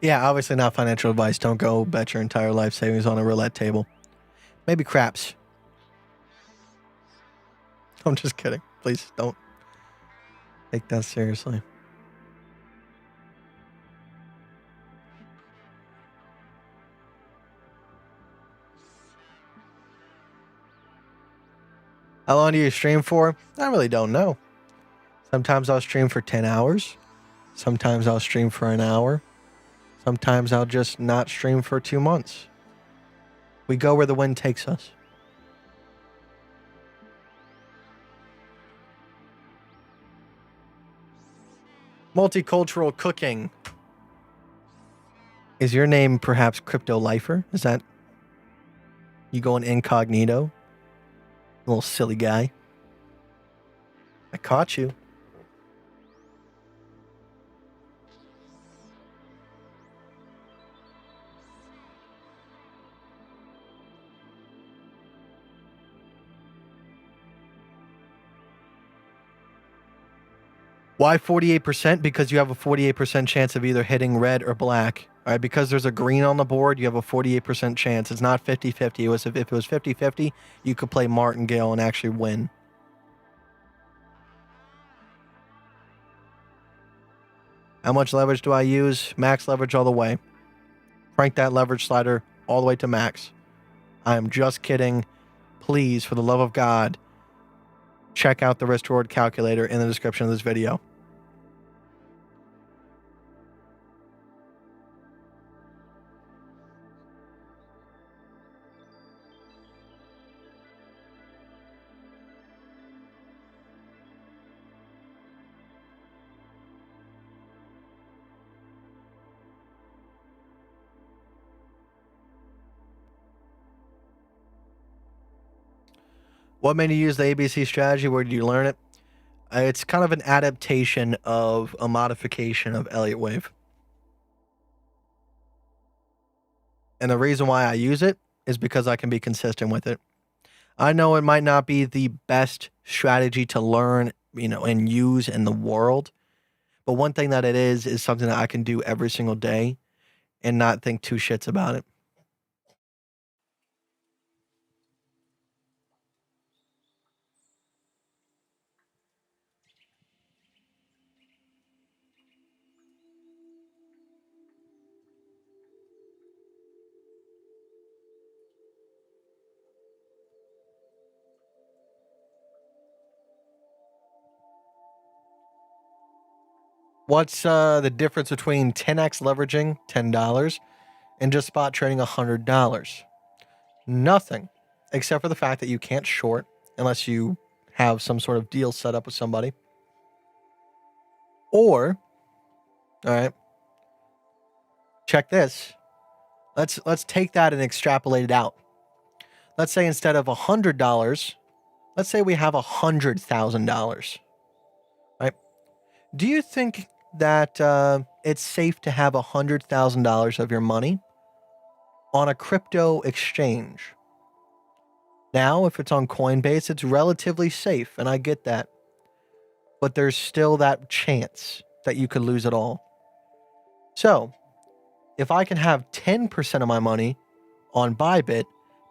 Yeah, obviously not financial advice. Don't go bet your entire life savings on a roulette table. Maybe craps. I'm just kidding. Please don't take that seriously. How long do you stream for? I really don't know. Sometimes I'll stream for 10 hours. Sometimes I'll stream for an hour. Sometimes I'll just not stream for 2 months. We go where the wind takes us. Multicultural cooking. Is your name perhaps Crypto Lifer? Is that you going incognito? Little silly guy. I caught you. Why 48%? Because you have a 48% chance of either hitting red or black. All right, because there's a green on the board, you have a 48% chance. It's not 50-50. If it was 50-50, you could play Martingale and actually win. How much leverage do I use? Max leverage all the way. Crank that leverage slider all the way to max. I am just kidding. Please, for the love of God, check out the risk reward calculator in the description of this video. What made you use the ABC strategy? Where did you learn it? It's kind of an adaptation of a modification of Elliott Wave. And the reason why I use it is because I can be consistent with it. I know it might not be the best strategy to learn, and use in the world, but one thing that it is something that I can do every single day and not think two shits about it. What's the difference between 10x leveraging $10 and just spot trading $100? Nothing, except for the fact that you can't short unless you have some sort of deal set up with somebody. Or, all right, check this. Let's take that and extrapolate it out. Let's say instead of $100, let's say we have $100,000. Right? Do you think that it's safe to have $100,000 of your money on a crypto exchange? Now, if it's on Coinbase, it's relatively safe, and I get that. But there's still that chance that you could lose it all. So, if I can have 10% of my money on Bybit,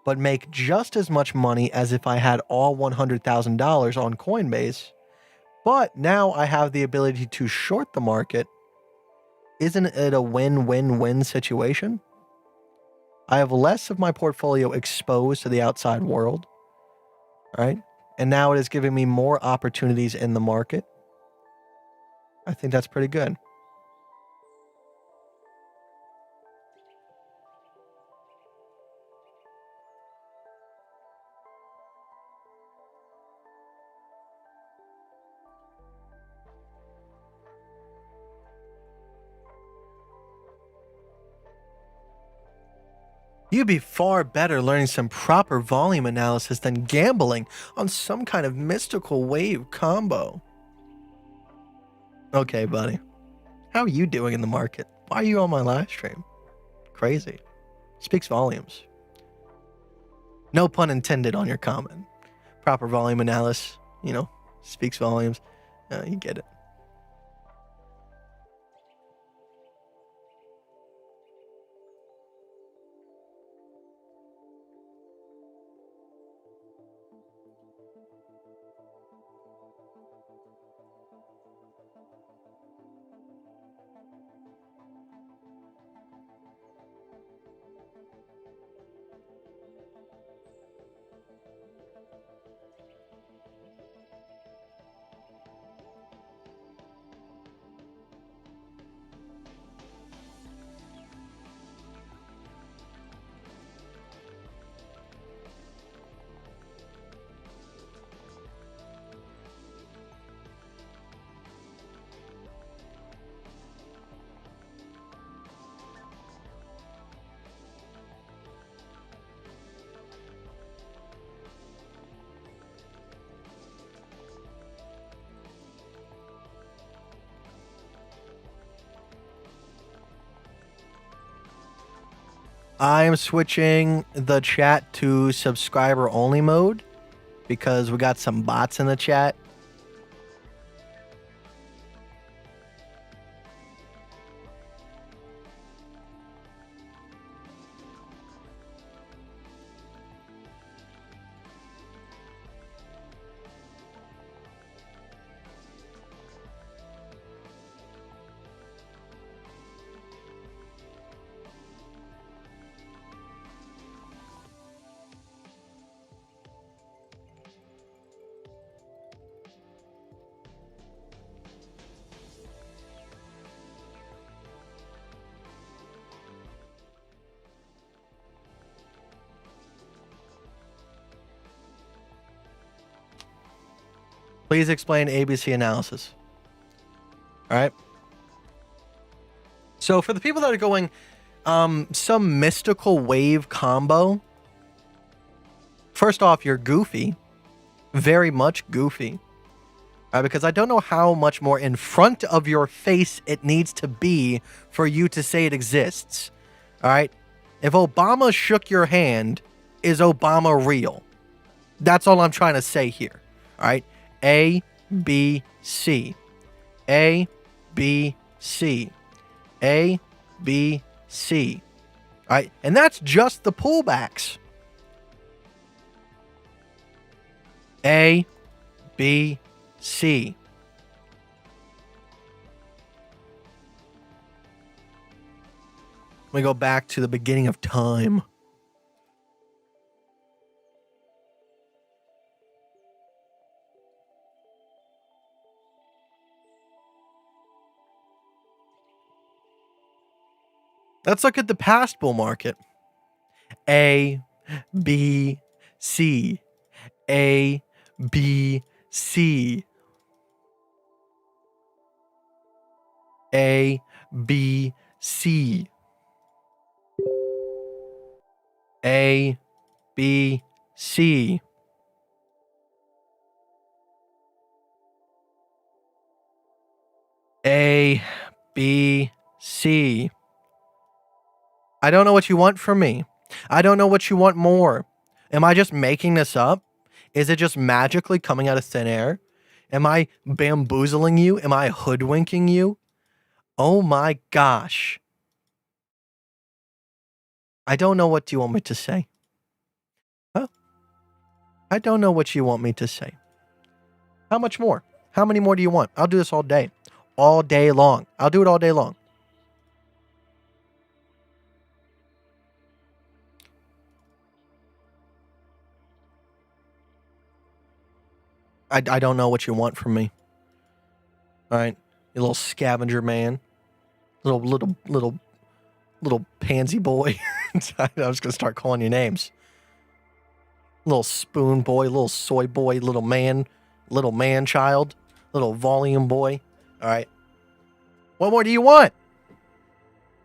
but make just as much money as if I had all $100,000 on Coinbase, but now I have the ability to short the market, isn't it a win-win-win situation? I have less of my portfolio exposed to the outside world, right? And now it is giving me more opportunities in the market. I think that's pretty good. You'd be far better learning some proper volume analysis than gambling on some kind of mystical wave combo. Okay, buddy. How are you doing in the market? Why are you on my live stream? Crazy. Speaks volumes. No pun intended on your comment. Proper volume analysis, speaks volumes. You get it. I am switching the chat to subscriber only mode because we got some bots in the chat. Please explain ABC analysis. All right. So for the people that are going some mystical wave combo, first off, you're goofy very much goofy. Because I don't know how much more in front of your face it needs to be for you to say it exists. All right? If Obama shook your hand, is Obama real? That's all I'm trying to say here. All right? A, B, C. A, B, C. A, B, C. All right? And that's just the pullbacks. A, B, C. Let me go back to the beginning of time. Let's look at the past bull market. A, B, C. A, B, C. A, B, C. A, B, C. A, B, C. I don't know what you want from me. I don't know what you want more. Am I just making this up? Is it just magically coming out of thin air? Am I bamboozling you? Am I hoodwinking you? Oh my gosh. I don't know what you want me to say. Huh? I don't know what you want me to say. How much more? How many more do you want? I'll do this all day. All day long. I'll do it all day long. I don't know what you want from me. All right, you little scavenger man, little pansy boy. I was gonna start calling you names. Little spoon boy, little soy boy, little man child, little volume boy. All right. What more do you want?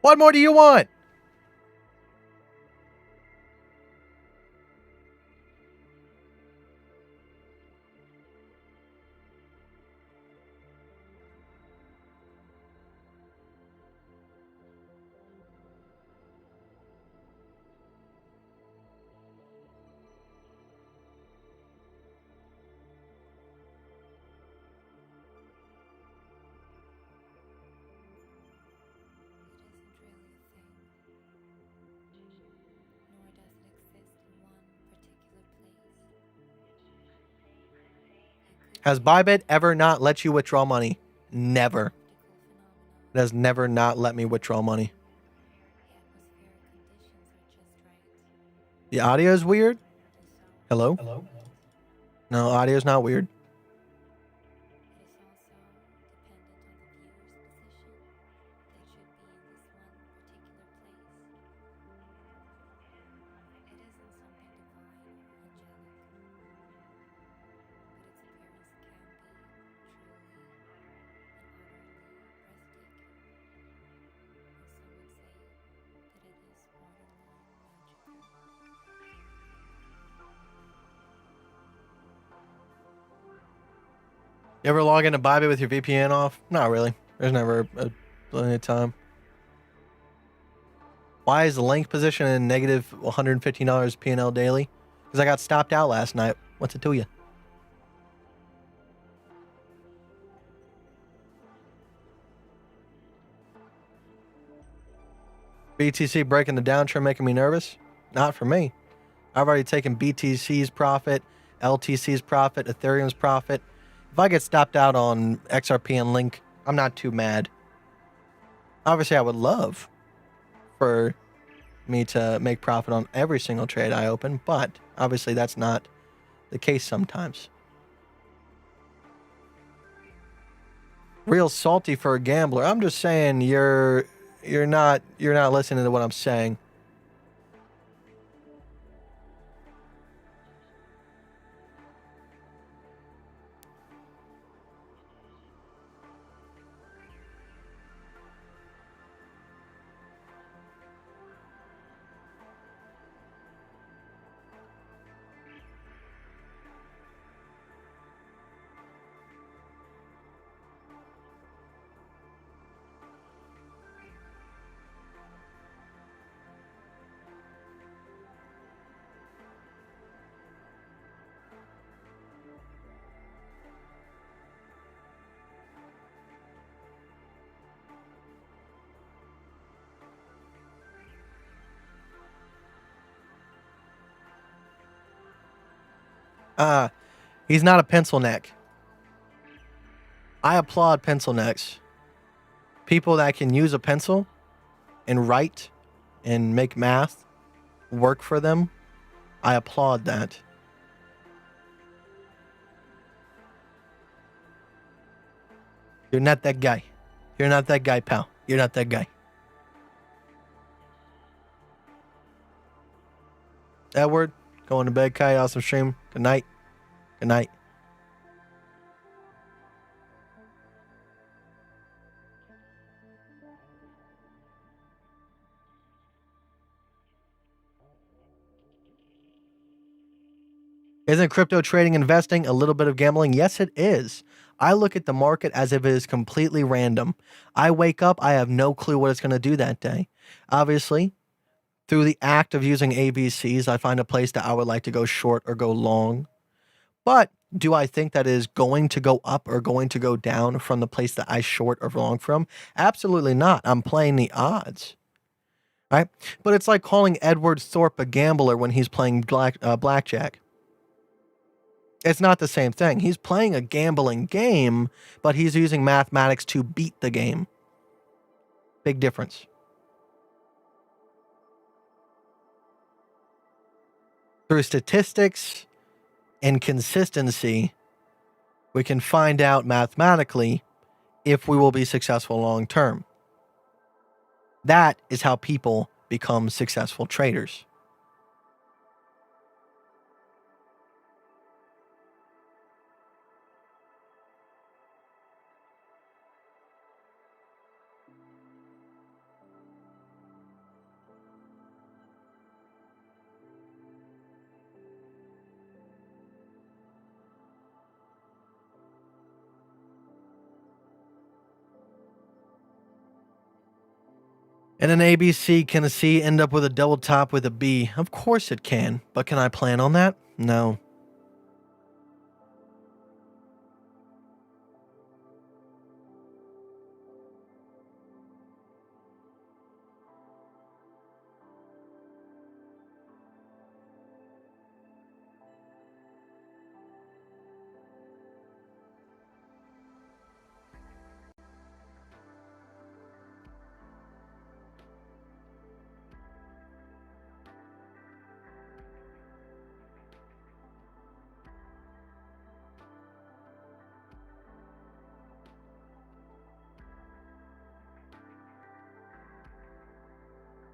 What more do you want? Has Bybit ever not let you withdraw money? Never. It has never not let me withdraw money. The audio is weird. Hello? No, audio's not weird. You ever log into Bybit with your VPN off? Not really. There's never a plenty of time. Why is the link position in negative $115 P&L daily? Because I got stopped out last night. What's it to you? BTC breaking the downtrend making me nervous? Not for me. I've already taken BTC's profit, LTC's profit, Ethereum's profit. If I get stopped out on XRP and Link, I'm not too mad. Obviously, I would love for me to make profit on every single trade I open, but obviously that's not the case sometimes. Real salty for a gambler. I'm just saying you're not listening to what I'm saying. He's not a pencil neck. I applaud pencil necks. People that can use a pencil and write and make math work for them. I applaud that. You're not that guy. You're not that guy, pal. You're not that guy. Edward, going to bed. Kite, awesome stream. Good night. Good night. Isn't crypto trading investing a little bit of gambling? Yes, it is. I look at the market as if it is completely random. I wake up, I have no clue what it's going to do that day. Obviously, through the act of using ABCs, I find a place that I would like to go short or go long. But do I think that is going to go up or going to go down from the place that I short or long from? Absolutely not. I'm playing the odds. Right? But it's like calling Edward Thorpe a gambler when he's playing blackjack. It's not the same thing. He's playing a gambling game, but he's using mathematics to beat the game. Big difference. Through statistics and consistency, we can find out mathematically if we will be successful long term. That is how people become successful traders. And an ABC, can a C end up with a double top with a B? Of course it can, but can I plan on that? No.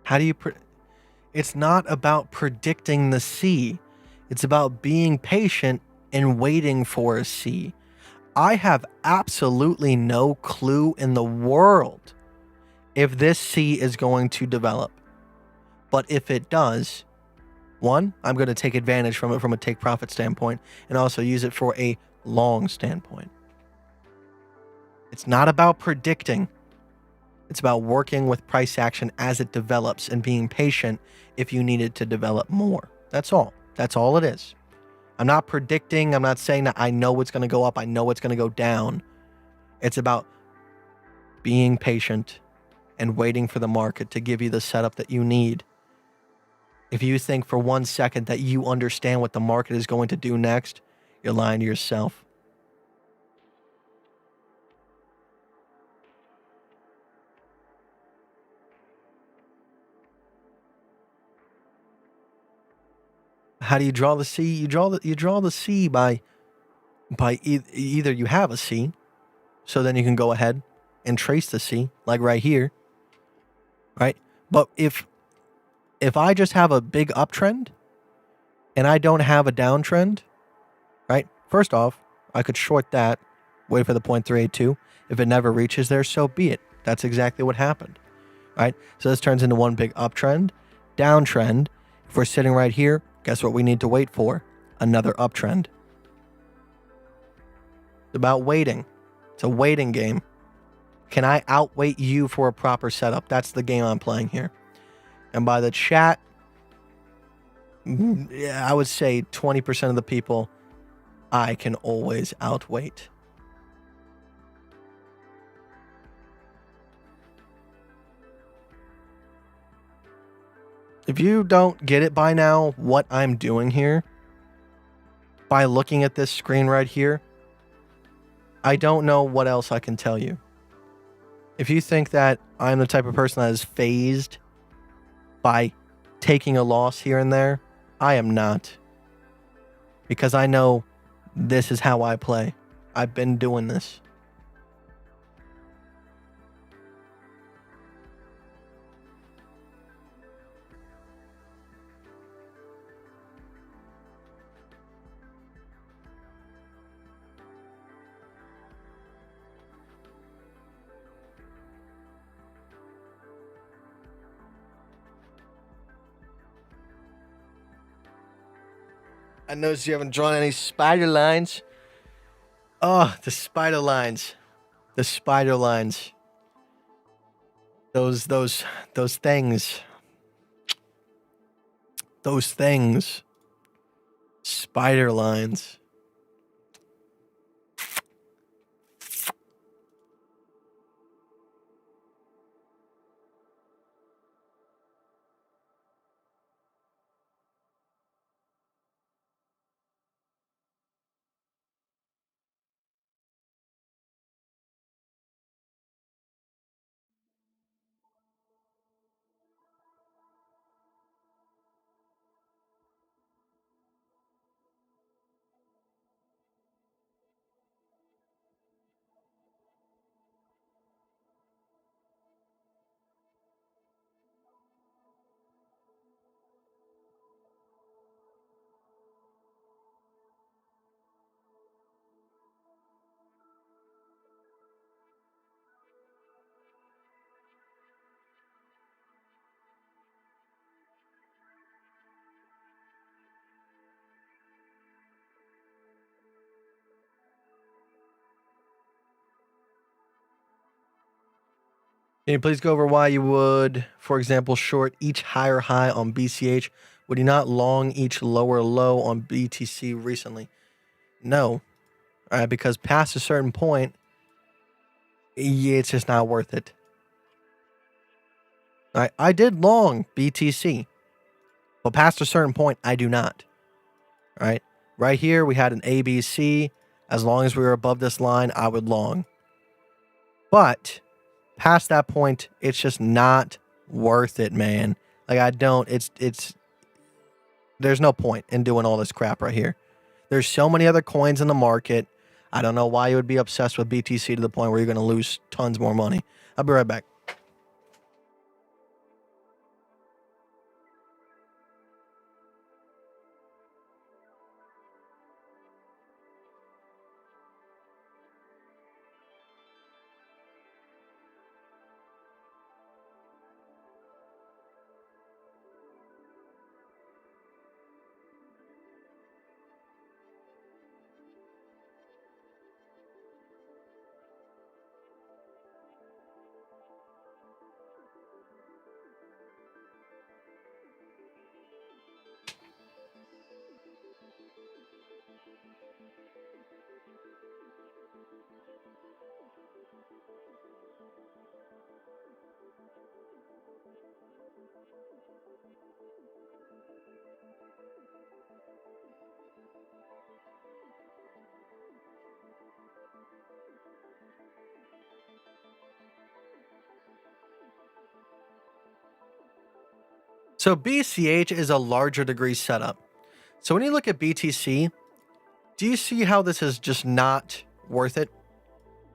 How do you it's not about predicting the C. It's about being patient and waiting for a C. I have absolutely no clue in the world if this C is going to develop. But if it does, one, I'm going to take advantage from it from a take profit standpoint and also use it for a long standpoint. It's not about predicting. It's about working with price action as it develops and being patient if you need it to develop more. That's all. That's all it is. I'm not predicting. I'm not saying that I know it's going to go up. I know it's going to go down. It's about being patient and waiting for the market to give you the setup that you need. If you think for 1 second that you understand what the market is going to do next, you're lying to yourself. How do you draw the C? You draw the C by either you have a C, so then you can go ahead and trace the C, like right here, right? But if I just have a big uptrend and I don't have a downtrend, right? First off, I could short that, wait for the 0.382. If it never reaches there, so be it. That's exactly what happened, right? So this turns into one big uptrend, downtrend. If we're sitting right here, guess what we need to wait for? Another uptrend. It's about waiting. It's a waiting game. Can I outwait you for a proper setup? That's the game I'm playing here. And by the chat, yeah, I would say 20% of the people I can always outweight. If you don't get it by now, what I'm doing here, by looking at this screen right here, I don't know what else I can tell you. If you think that I'm the type of person that is fazed by taking a loss here and there, I am not. Because I know this is how I play. I've been doing this. I noticed you haven't drawn any spider lines. Oh, the spider lines. The spider lines. Those things. Those things. Spider lines. Can you please go over why you would, for example, short each higher high on BCH? Would you not long each lower low on BTC recently? No. All right, because past a certain point, it's just not worth it. All right, I did long BTC, but past a certain point, I do not. All right, right here, we had an ABC. As long as we were above this line, I would long. But past that point, it's just not worth it, man. Like, I don't, it's, there's no point in doing all this crap right here. There's so many other coins in the market. I don't know why you would be obsessed with BTC to the point where you're going to lose tons more money. I'll be right back. So BCH is a larger degree setup. So when you look at BTC, do you see how this is just not worth it?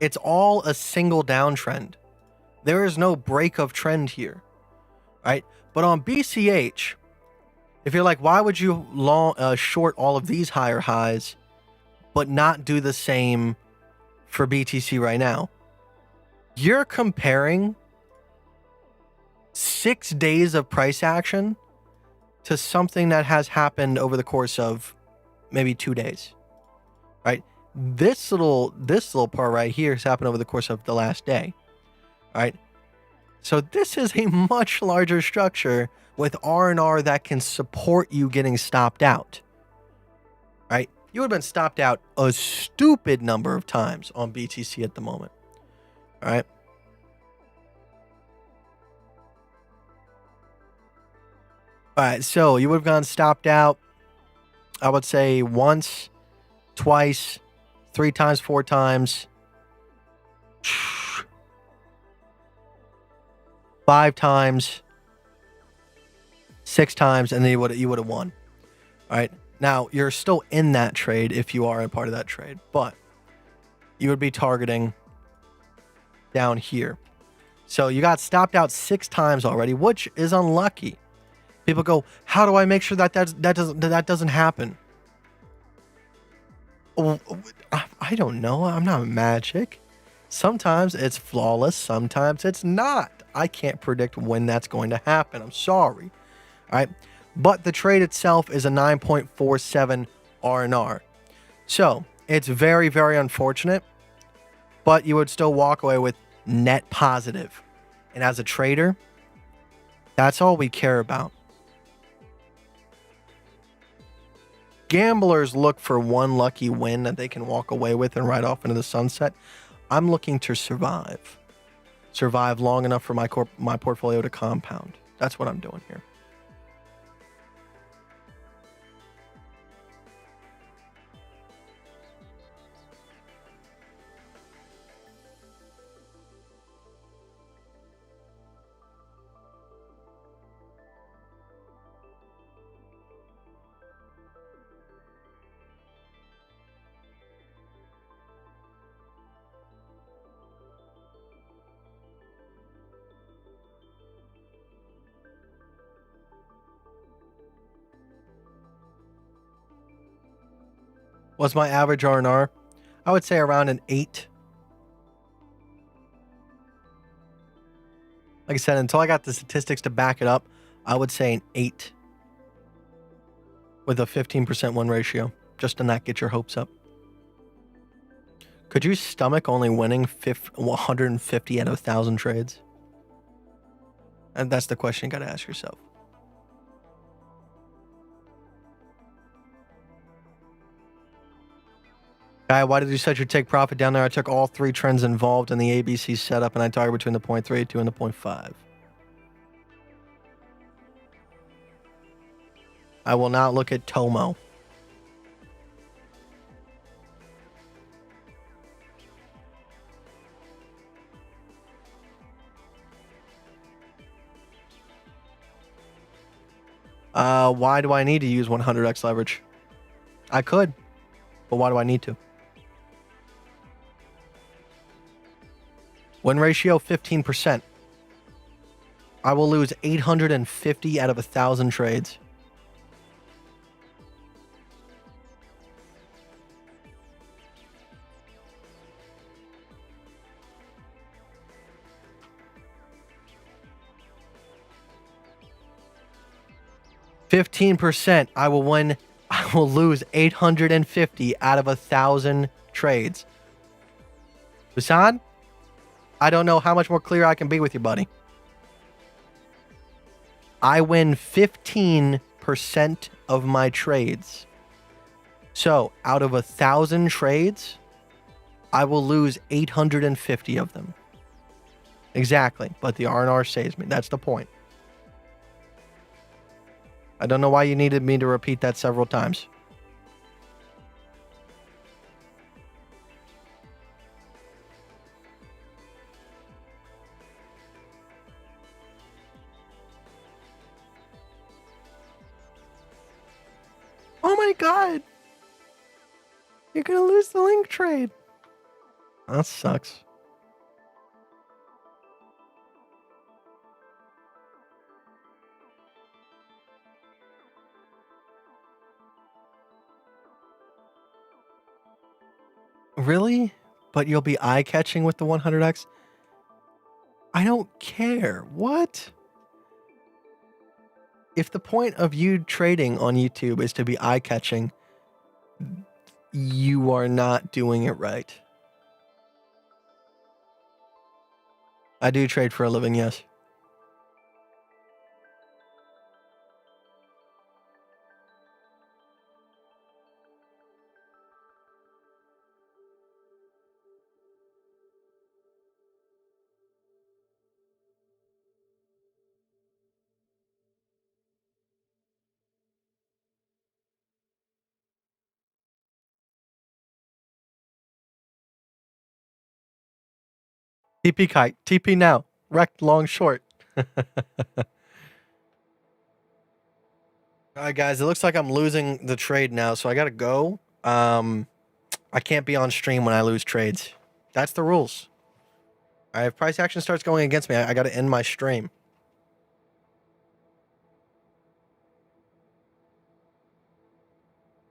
It's all a single downtrend. There is no break of trend here, right? But on BCH, if you're like, why would you short all of these higher highs, but not do the same for BTC right now? You're comparing 6 days of price action to something that has happened over the course of maybe 2 days, right? This little part right here has happened over the course of the last day, right? So this is a much larger structure with R&R that can support you getting stopped out, right? You would have been stopped out a stupid number of times on BTC at the moment, all right? All right, so you would have gone stopped out, I would say once, twice, 3 times, 4 times, 5 times, 6 times, and then you would have won. All right. Now you're still in that trade if you are a part of that trade, but you would be targeting down here. So you got stopped out 6 times already, which is unlucky. People go, "How do I make sure that that doesn't happen?" Well, I don't know. I'm not magic. Sometimes it's flawless, sometimes it's not. I can't predict when that's going to happen. I'm sorry. All right. But the trade itself is a 9.47 R&R. So it's very, very unfortunate, but you would still walk away with net positive. And as a trader, that's all we care about. Gamblers look for one lucky win that they can walk away with and ride off into the sunset. I'm looking to survive. Survive long enough for my portfolio to compound. That's what I'm doing here. What's my average R&R? I would say around an 8. Like I said, until I got the statistics to back it up, I would say an 8 with a 15% win ratio. Just to not get your hopes up. Could you stomach only winning 150 out of 1,000 trades? And that's the question you got to ask yourself. Guy, why did you set your take profit down there? I took all 3 trends involved in the ABC setup, and I target between the 0.32 and the 0.5. I will not look at Tomo. Why do I need to use 100x leverage? I could, but why do I need to? Win ratio 15%. I will lose 850 out of 1,000 trades. %. I will win. I will lose 850 out of 1,000 trades. Busan, I don't know how much more clear I can be with you, buddy. I win 15% of my trades. So out of 1,000 trades, I will lose 850 of them. Exactly. But the R&R saves me. That's the point. I don't know why you needed me to repeat that several times. Oh my god! You're gonna lose the link trade. That sucks. Really? But you'll be eye-catching with the 100x? I don't care. What? If the point of you trading on YouTube is to be eye-catching, you are not doing it right. I do trade for a living, yes. TP Kite. TP now. Wrecked long short. All right, guys. It looks like I'm losing the trade now, so I gotta go. I can't be on stream when I lose trades. That's the rules. All right, if price action starts going against me, I gotta end my stream.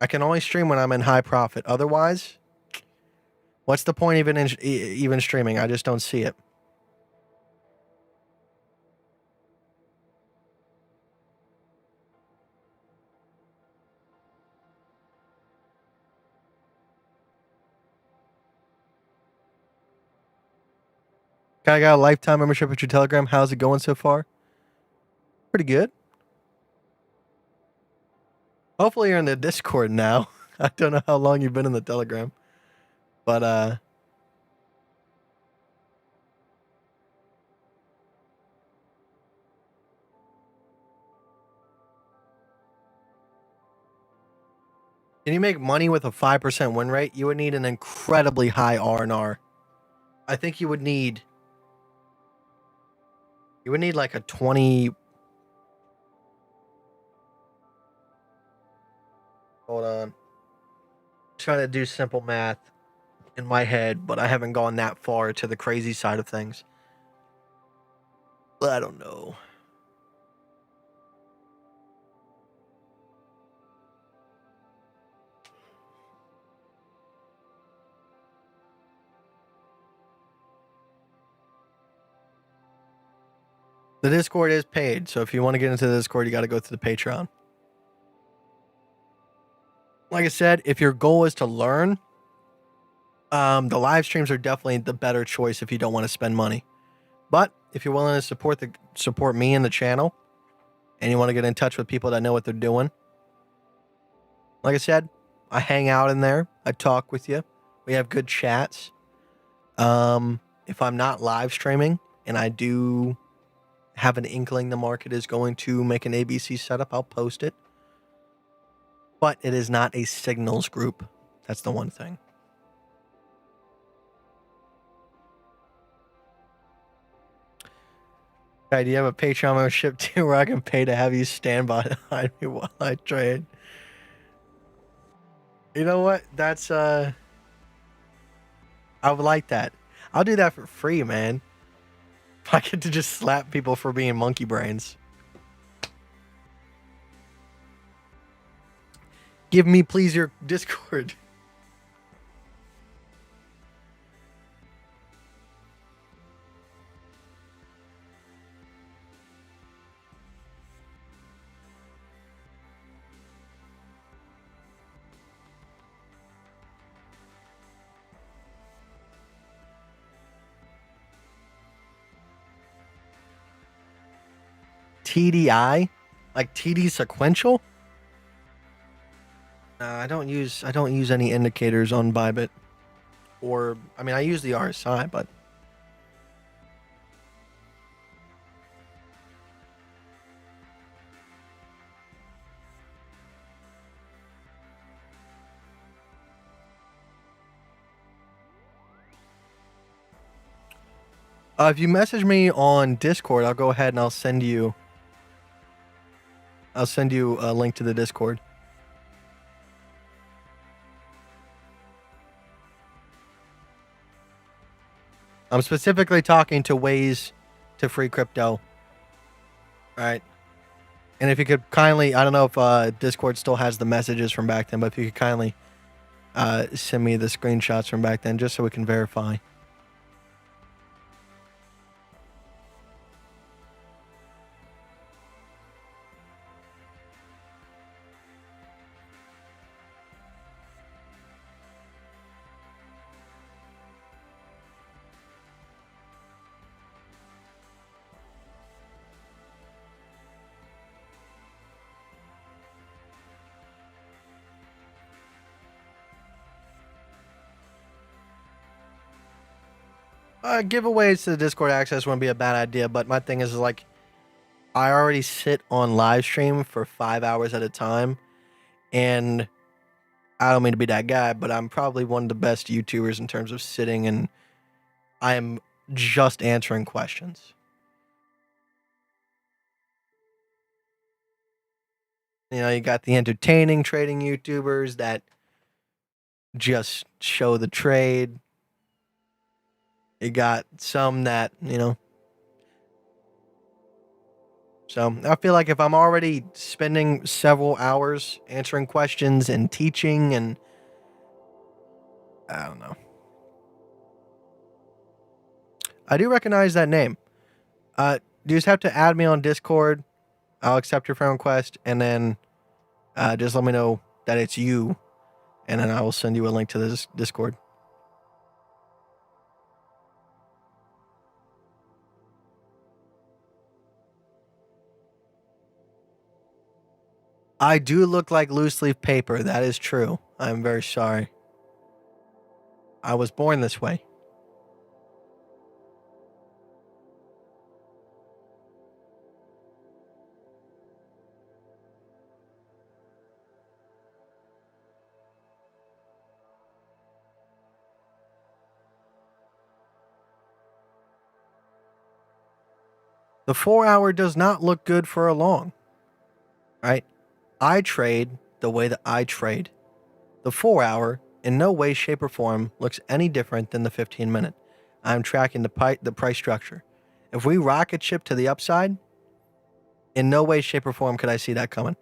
I can only stream when I'm in high profit. Otherwise, what's the point even streaming? I just don't see it. I got a lifetime membership at your Telegram. How's it going so far? Pretty good. Hopefully you're in the Discord now. I don't know how long you've been in the Telegram. But can you make money with a 5% win rate? You would need an incredibly high R&R. I think you would need like a 20. Hold on. Trying to do simple math in my head, but I haven't gone that far to the crazy side of things. I don't know. The Discord is paid, so if you want to get into the Discord, you got to go through the Patreon. Like I said, if your goal is to learn, the live streams are definitely the better choice if you don't want to spend money. But if you're willing to support me and the channel, and you want to get in touch with people that know what they're doing, like I said, I hang out in there. I talk with you. We have good chats. If I'm not live streaming and I do have an inkling the market is going to make an ABC setup, I'll post it. But it is not a signals group. That's the one thing. Hey, do you have a Patreon membership too where I can pay to have you stand behind me while I trade? You know what? That's I would like that. I'll do that for free, man. If I get to just slap people for being monkey brains. Give me, please, your Discord. TDI? Like TD sequential? I don't use any indicators on Bybit. Or I mean I use the RSI, but if you message me on Discord, I'll go ahead and I'll send you a link to the Discord. I'm specifically talking to ways to free crypto. All right. And if you could kindly, I don't know if Discord still has the messages from back then, but if you could kindly send me the screenshots from back then just so we can verify. Giveaways to the Discord access wouldn't be a bad idea, but my thing is like, I already sit on live stream for 5 hours at a time, and I don't mean to be that guy, but I'm probably one of the best YouTubers in terms of sitting, and I am just answering questions. You know, you got the entertaining trading YouTubers that just show the trade. You got some that, you know. So I feel like if I'm already spending several hours answering questions and teaching, and I don't know. I do recognize that name. You just have to add me on Discord. I'll accept your friend request, and then just let me know that it's you, and then I will send you a link to this Discord. I do look like loose leaf paper. That is true. I'm very sorry. I was born this way. The 4-hour does not look good for a long, right? I trade the way that I trade. The 4-hour, in no way, shape, or form, looks any different than the 15-minute. I'm tracking the price structure. If we rocket ship to the upside, in no way, shape, or form could I see that coming.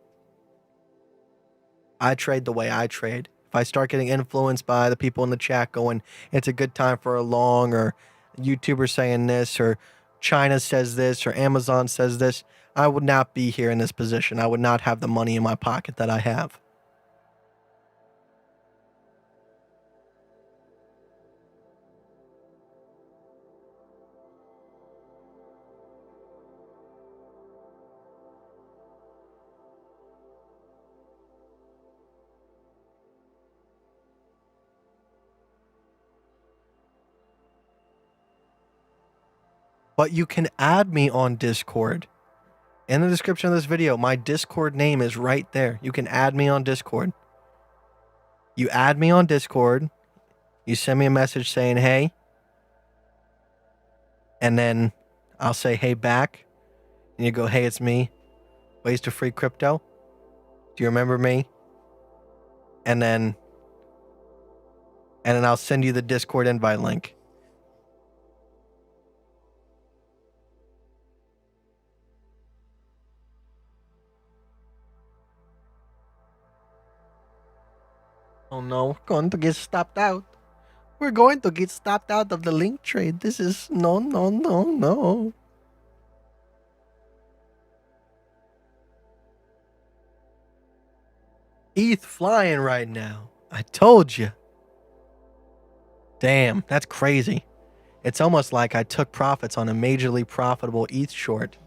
I trade the way I trade. If I start getting influenced by the people in the chat going, it's a good time for a long, or YouTubers saying this, or China says this, or Amazon says this, I would not be here in this position. I would not have the money in my pocket that I have. But you can add me on Discord. In the description of this video, my Discord name is right there. You can add me on Discord. You add me on Discord. You send me a message saying, hey. And then I'll say, hey, back. And you go, hey, it's me. Ways to free crypto. Do you remember me? And then I'll send you the Discord invite link. Oh no, we're going to get stopped out. We're going to get stopped out of the link trade. This is no. ETH flying right now. I told you. Damn, that's crazy. It's almost like I took profits on a majorly profitable ETH short.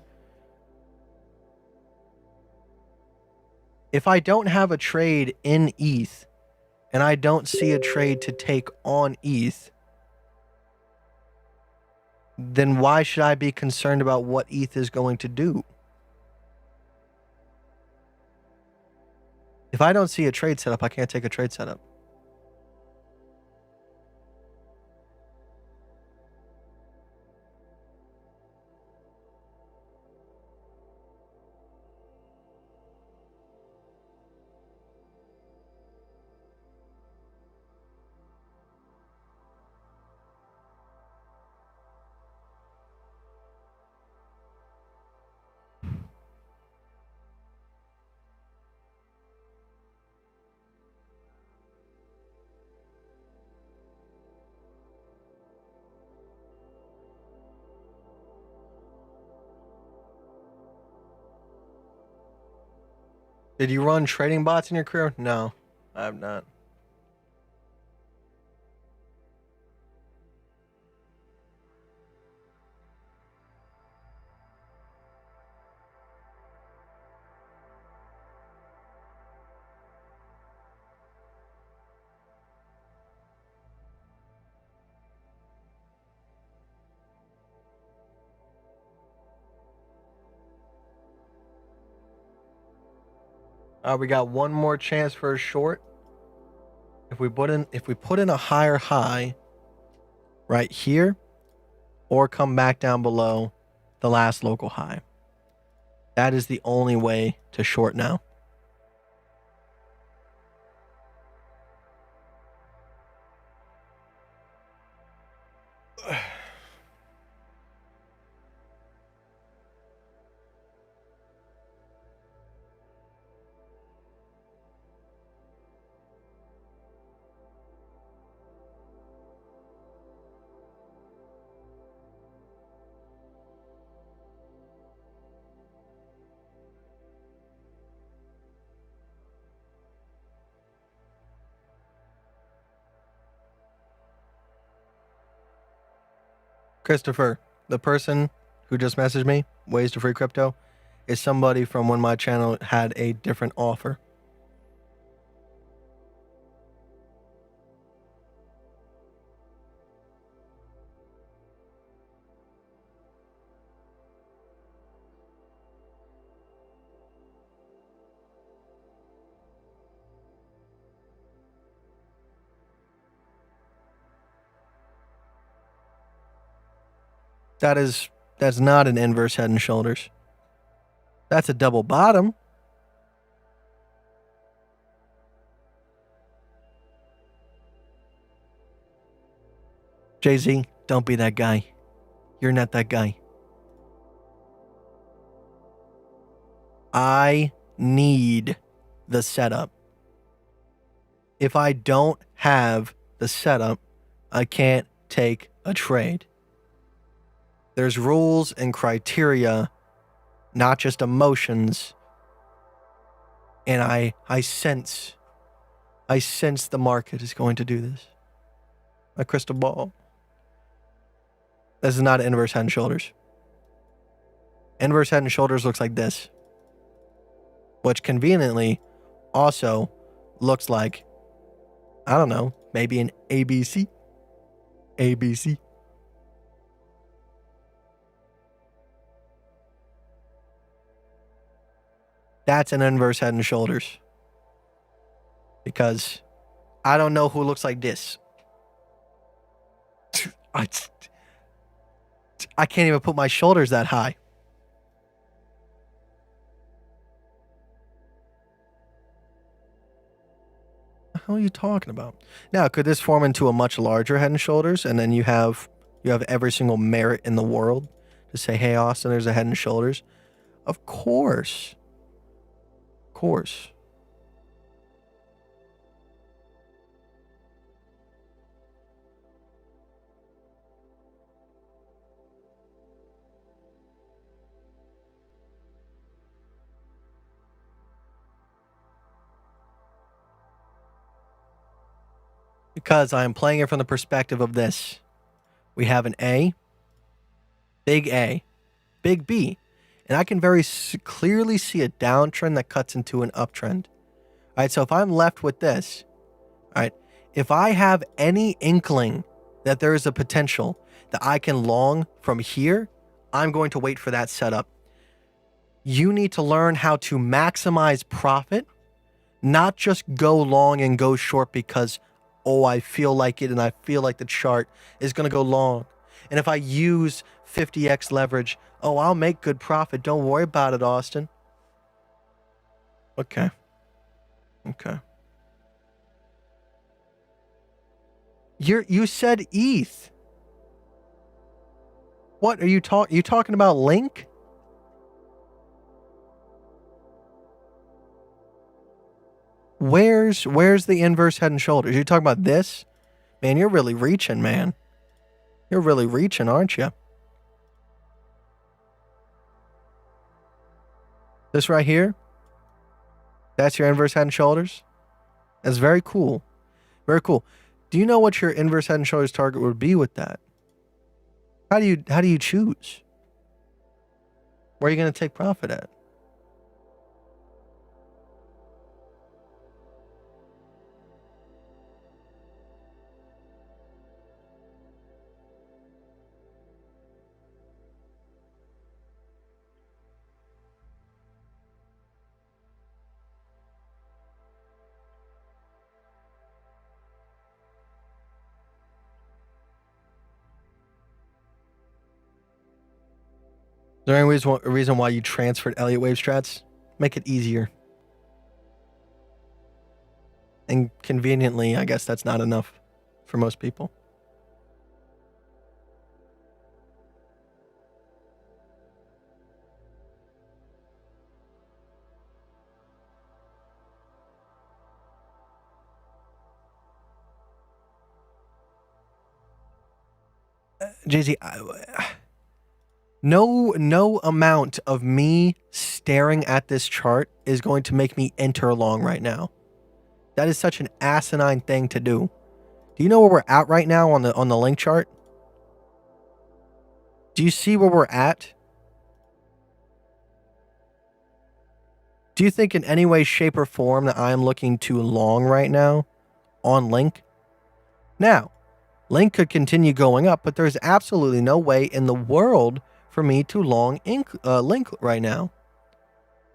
If I don't have a trade in ETH and I don't see a trade to take on ETH, then why should I be concerned about what ETH is going to do? If I don't see a trade setup, I can't take a trade setup. Did you run trading bots in your career? No, I have not. We got one more chance for a short. If we put in a higher high right here, or come back down below the last local high. That is the only way to short now. Christopher, the person who just messaged me, Ways to Free Crypto, is somebody from when my channel had a different offer. That's not an inverse head and shoulders. That's a double bottom. Jay-Z, don't be that guy. You're not that guy. I need the setup. If I don't have the setup, I can't take a trade. There's rules and criteria, not just emotions. And I sense the market is going to do this. My crystal ball. This is not inverse head and shoulders. Inverse head and shoulders looks like this, which conveniently also looks like, I don't know, maybe an ABC. ABC. That's an inverse head and shoulders. Because I don't know who looks like this. I can't even put my shoulders that high. What the hell are you talking about? Now, could this form into a much larger head and shoulders, and then you have every single merit in the world to say, hey, Austin, there's a head and shoulders? Of course. Of course. Because I'm playing it from the perspective of this. We have an A, big B, and I can very clearly see a downtrend that cuts into an uptrend. All right, so if I'm left with this, all right, if I have any inkling that there is a potential that I can long from here, I'm going to wait for that setup. You need to learn how to maximize profit, not just go long and go short because, oh, I feel like it and I feel like the chart is going to go long. And if I use 50x leverage, oh, I'll make good profit. Don't worry about it, Austin. Okay. You said ETH. What are you talking about? Link? Where's the inverse head and shoulders? You're talking about this? Man, you're really reaching, man. You're really reaching, aren't you? This right here? That's your inverse head and shoulders? That's very cool. Very cool. Do you know what your inverse head and shoulders target would be with that? How do you choose? Where are you going to take profit at? there any reason why you transferred Elliott Wave strats? Make it easier. And conveniently, I guess that's not enough for most people. Jay-Z, no amount of me staring at this chart is going to make me enter along right now. That is such an asinine thing to do. Do you know where we're at right now on the link chart? Do you see where we're at? Do you think in any way, shape, or form that I am looking too long right now on link? Now, link could continue going up, but there's absolutely no way in the world for me to long link right now.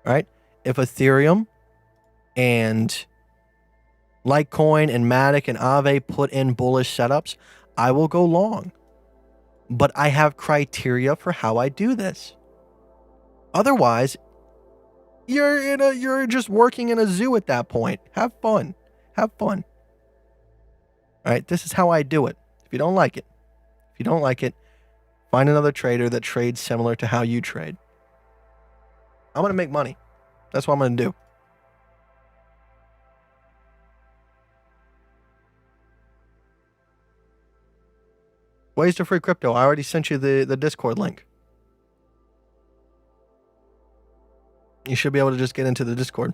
Right? If Ethereum and Litecoin and Matic and Aave put in bullish setups, I will go long. But I have criteria for how I do this. Otherwise, you're just working in a zoo at that point. Have fun. Have fun. All right, this is how I do it. If you don't like it, find another trader that trades similar to how you trade. I'm going to make money. That's what I'm going to do. Ways to free crypto. I already sent you the Discord link. You should be able to just get into the Discord.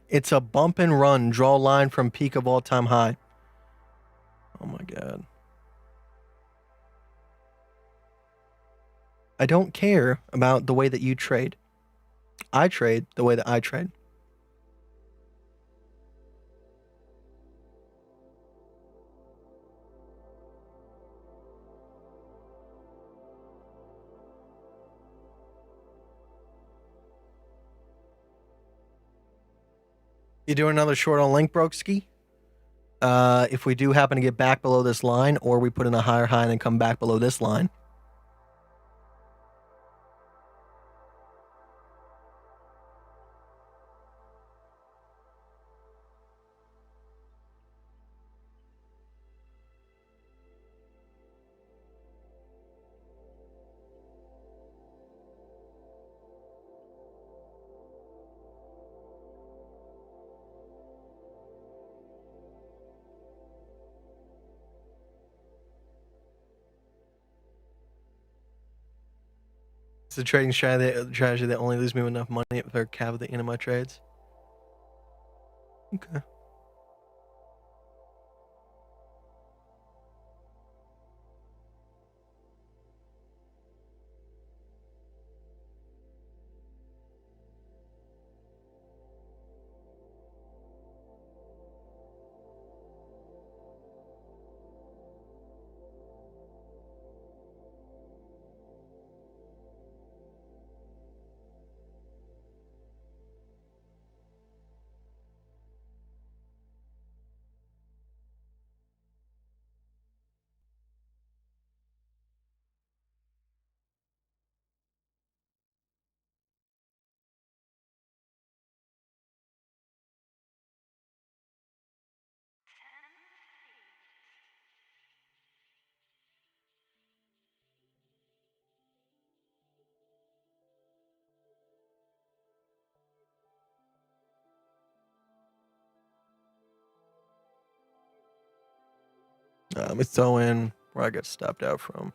It's a bump and run. Draw line from peak of all-time high. Oh my God. I don't care about the way that you trade. I trade the way that I trade. You doing another short on link, Brokeski? If we do happen to get back below this line, or we put in a higher high and then come back below this line. It's a trading strategy that only leaves me with enough money if they're cap at the end of my trades. Okay. Let me throw in where I got stopped out from.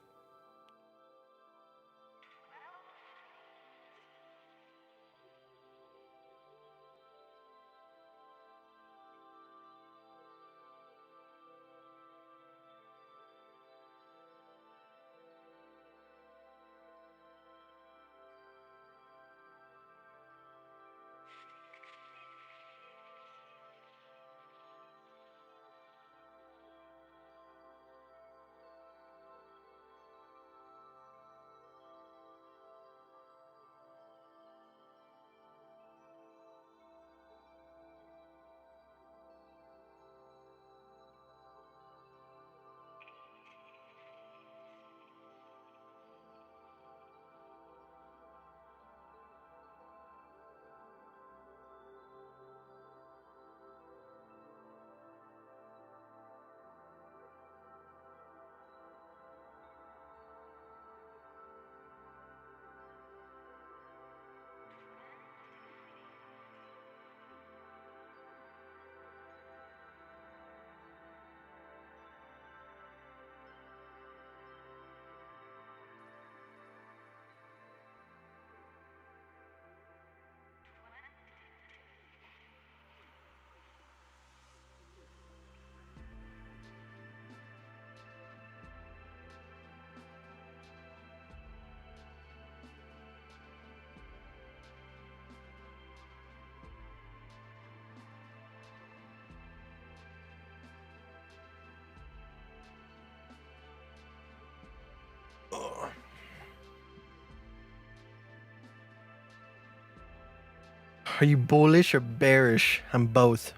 Are you bullish or bearish? I'm both.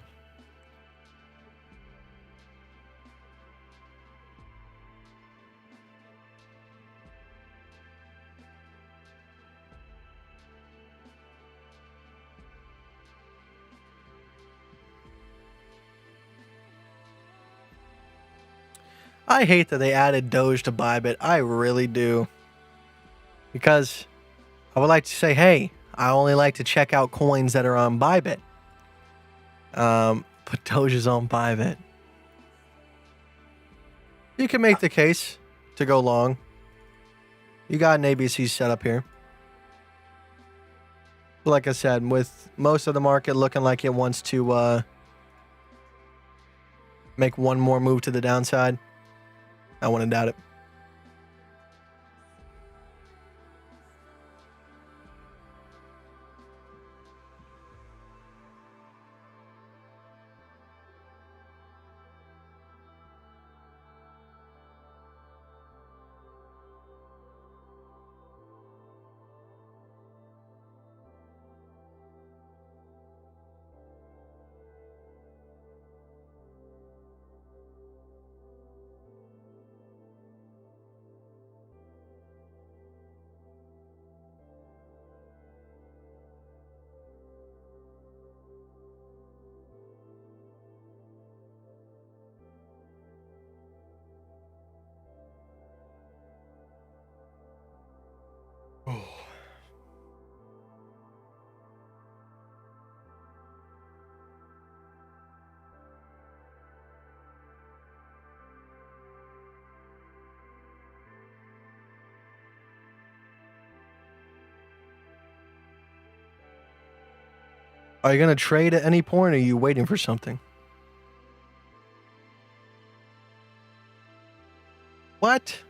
I hate that they added Doge to Bybit. I really do. Because I would like to say, hey, I only like to check out coins that are on Bybit. But Doge is on Bybit. You can make the case to go long. You got an ABC set up here. But like I said, with most of the market looking like it wants to make one more move to the downside, I wouldn't doubt it. Are you going to trade at any point, or are you waiting for something? What?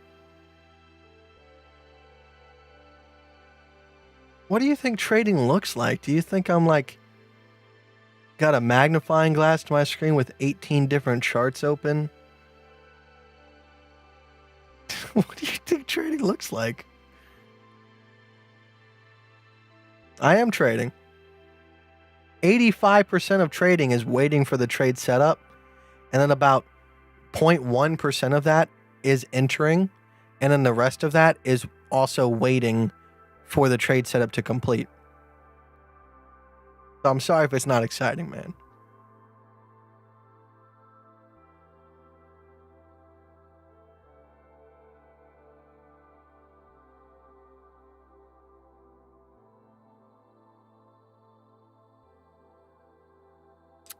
What do you think trading looks like? Do you think I'm like got a magnifying glass to my screen with 18 different charts open? What do you think trading looks like? I am trading. 85% of trading is waiting for the trade setup, and then about 0.1% of that is entering, and then the rest of that is also waiting for the trade setup to complete. So I'm sorry if it's not exciting, man.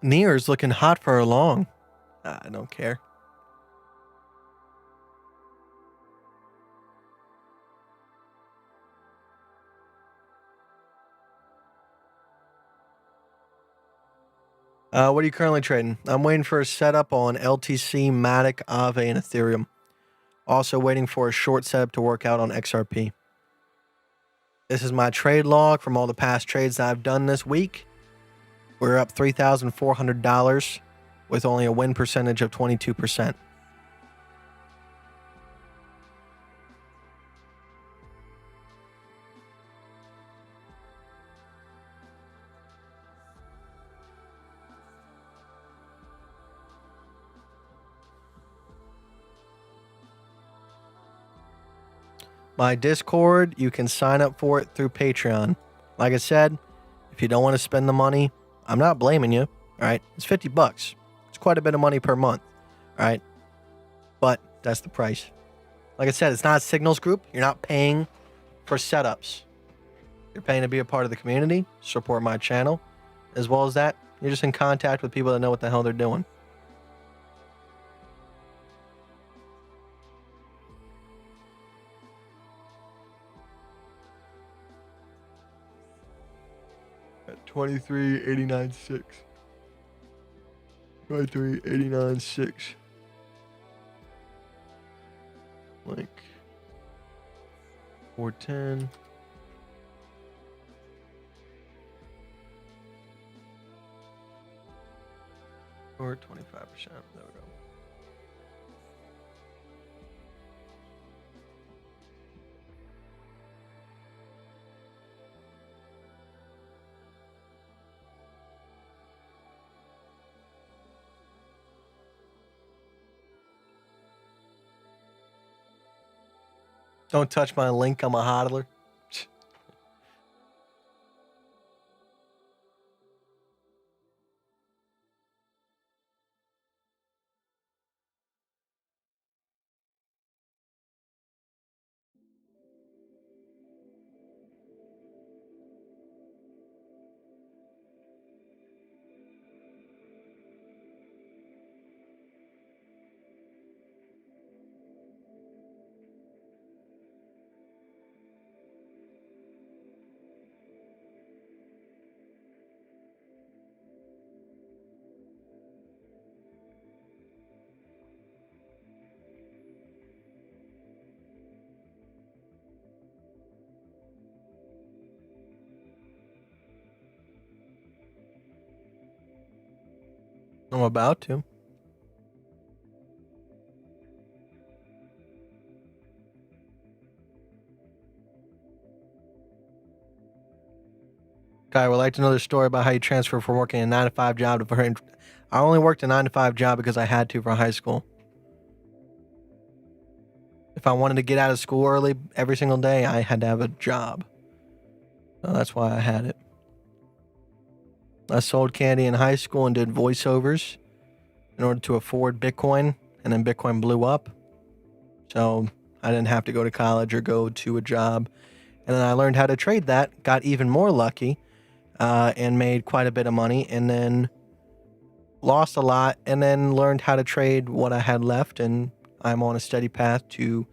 Near's looking hot for a long. I don't care. What are you currently trading? I'm waiting for a setup on LTC, Matic, Aave, and Ethereum. Also waiting for a short setup to work out on XRP. This is my trade log from all the past trades that I've done this week. We're up $3,400 with only a win percentage of 22%. My Discord, you can sign up for it through Patreon. Like I said, if you don't want to spend the money, I'm not blaming you. All right, it's $50. It's quite a bit of money per month. All right, but that's the price. Like I said, it's not a signals group. You're not paying for setups. You're paying to be a part of the community, support my channel. As well as that, you're just in contact with people that know what the hell they're doing. At 23.89.6. 23.89.6. Like 410. Or 25%. There we go. Don't touch my link. I'm a hodler. I'm about to. Guy would like to know the story about how you transferred from working a 9-to-5 job to. I only worked a 9-to-5 job because I had to for high school. If I wanted to get out of school early every single day, I had to have a job. So that's why I had it. I sold candy in high school and did voiceovers in order to afford Bitcoin, and then Bitcoin blew up. So I didn't have to go to college or go to a job. And then I learned how to trade that, got even more lucky, and made quite a bit of money, and then lost a lot, and then learned how to trade what I had left, and I'm on a steady path to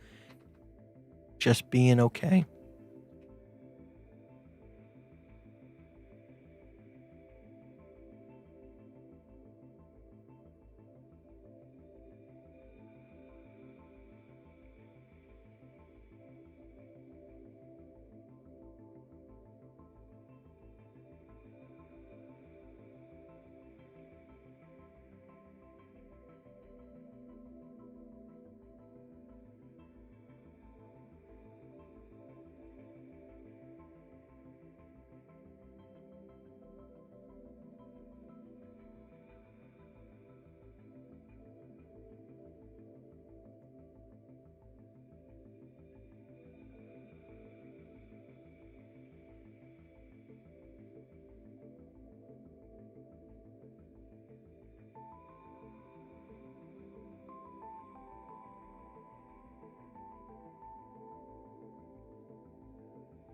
just being okay.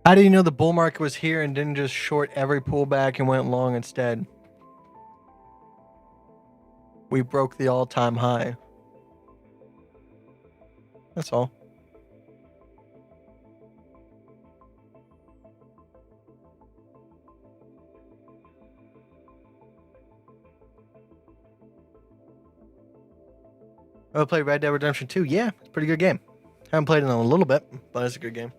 How do you know the bull market was here and didn't just short every pullback and went long instead? We broke the all-time high. That's all. I played Red Dead Redemption 2. Yeah, it's a pretty good game. Haven't played it in a little bit, but it's a good game.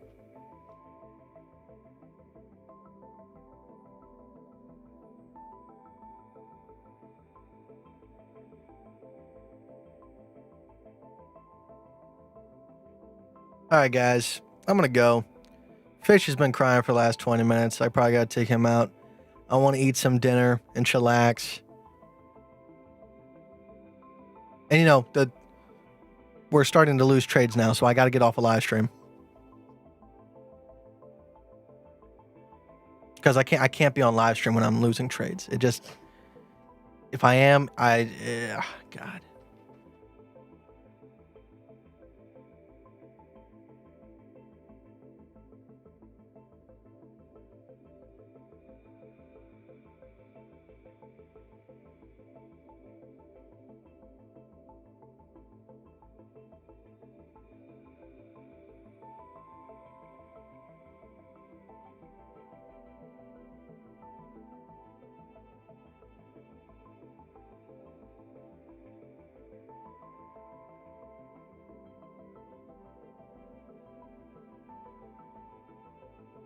All right, guys, I'm gonna go. Fish has been crying for the last 20 minutes. I probably gotta take him out. I want to eat some dinner and chillax. And you know, we're starting to lose trades now, so I gotta get off a live stream. Because I can't be on live stream when I'm losing trades. It just, if I am, God.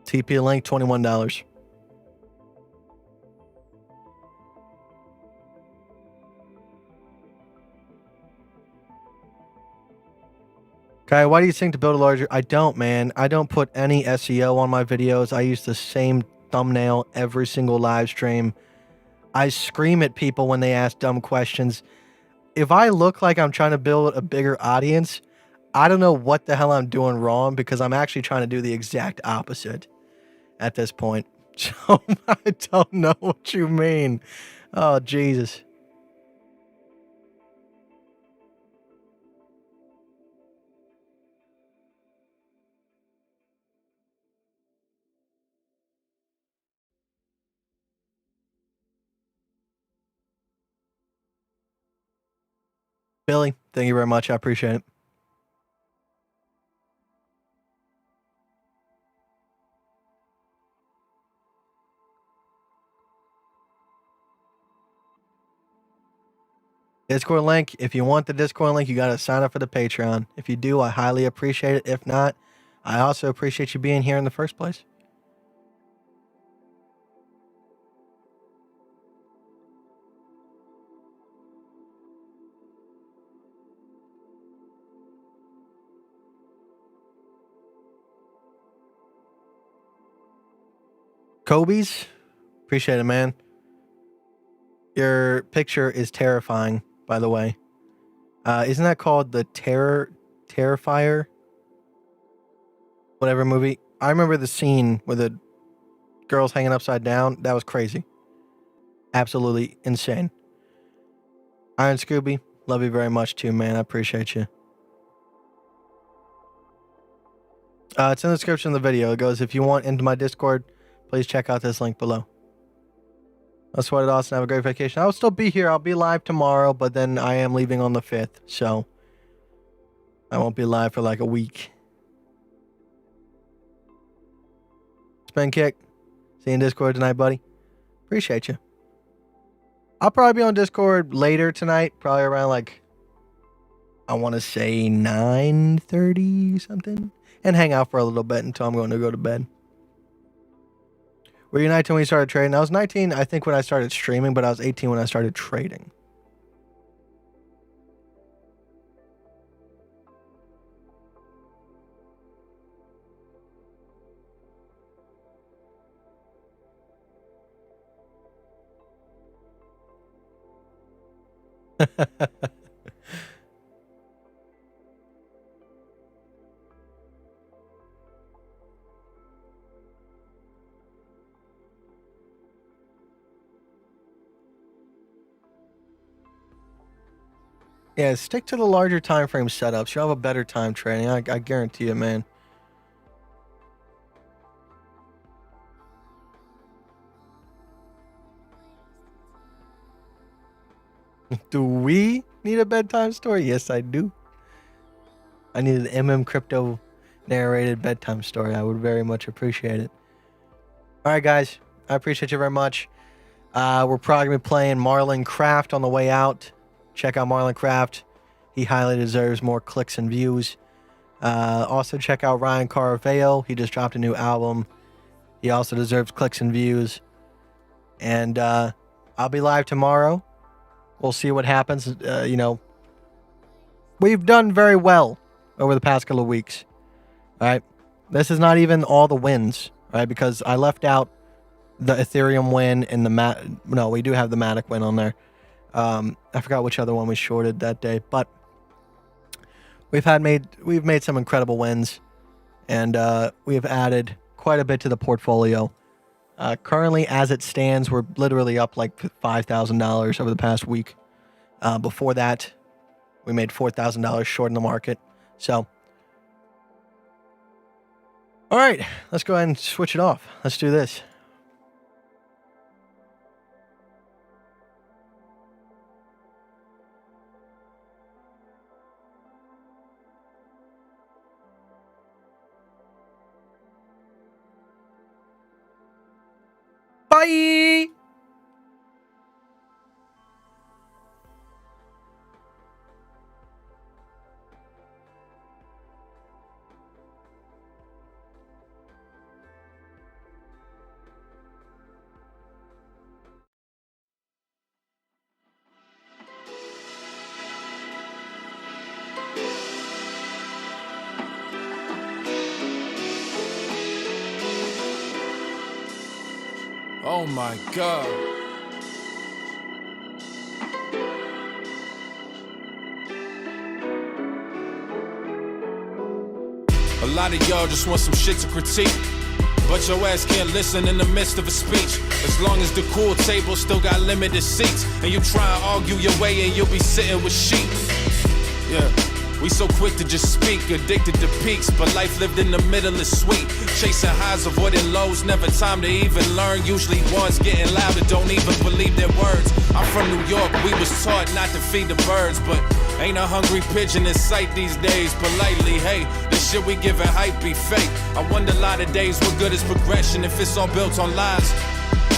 TP link $21. Kai, why do you think to build a larger? I don't, man. I don't put any SEO on my videos. I use the same thumbnail every single live stream. I scream at people when they ask dumb questions. If I look like I'm trying to build a bigger audience, I don't know what the hell I'm doing wrong because I'm actually trying to do the exact opposite at this point. So I don't know what you mean. Oh, Jesus. Billy, thank you very much. I appreciate it. Discord link. If you want the Discord link, you got to sign up for the Patreon. If you do, I highly appreciate it. If not, I also appreciate you being here in the first place. Kobe's, appreciate it, man. Your picture is terrifying, by the way. Isn't that called the Terrifier? Whatever movie. I remember the scene where the girl's hanging upside down. That was crazy. Absolutely insane. Iron Scooby, love you very much too, man. I appreciate you. It's in the description of the video. It goes, if you want into my Discord, please check out this link below. I'll sweat it, Austin. Have a great vacation. I'll still be here. I'll be live tomorrow, but then I am leaving on the 5th, so I won't be live for like a week. Spin kick. See you in Discord tonight, buddy. Appreciate you. I'll probably be on Discord later tonight, probably around like, I want to say 9:30 something, and hang out for a little bit until I'm going to go to bed. Were you 19 when you started trading? I was 19, I think, when I started streaming, but I was 18 when I started trading. Yeah, stick to the larger time frame setups. You'll have a better time trading. I guarantee it, man. Do we need a bedtime story? Yes, I do. I need an MM Crypto narrated bedtime story. I would very much appreciate it. All right, guys. I appreciate you very much. We're probably going to be playing Marlon Craft on the way out. Check out Marlon Craft. He highly deserves more clicks and views. Also, check out Ryan Caraveo. He just dropped a new album. He also deserves clicks and views. And I'll be live tomorrow. We'll see what happens. You know, we've done very well over the past couple of weeks. All right. This is not even all the wins, right? Because I left out the Ethereum win and the no, we do have the Matic win on there. I forgot which other one we shorted that day, but we've made some incredible wins, and we've added quite a bit to the portfolio. Currently, as it stands, we're literally up like $5,000 over the past week. Before that, we made $4,000 short in the market. So, all right, let's go ahead and switch it off. Let's do this. Bye! Oh my God. A lot of y'all just want some shit to critique, but your ass can't listen in the midst of a speech. As long as the cool table still got limited seats, and you try and argue your way and you'll be sitting with sheep. Yeah, we so quick to just speak, addicted to peaks, but life lived in the middle is sweet. Chasing highs, avoiding lows, never time to even learn. Usually ones getting louder don't even believe their words. I'm from New York, we was taught not to feed the birds, but ain't a hungry pigeon in sight these days. Politely, hey, this shit we giving hype be fake. I wonder a lot of days what good is progression if it's all built on lies.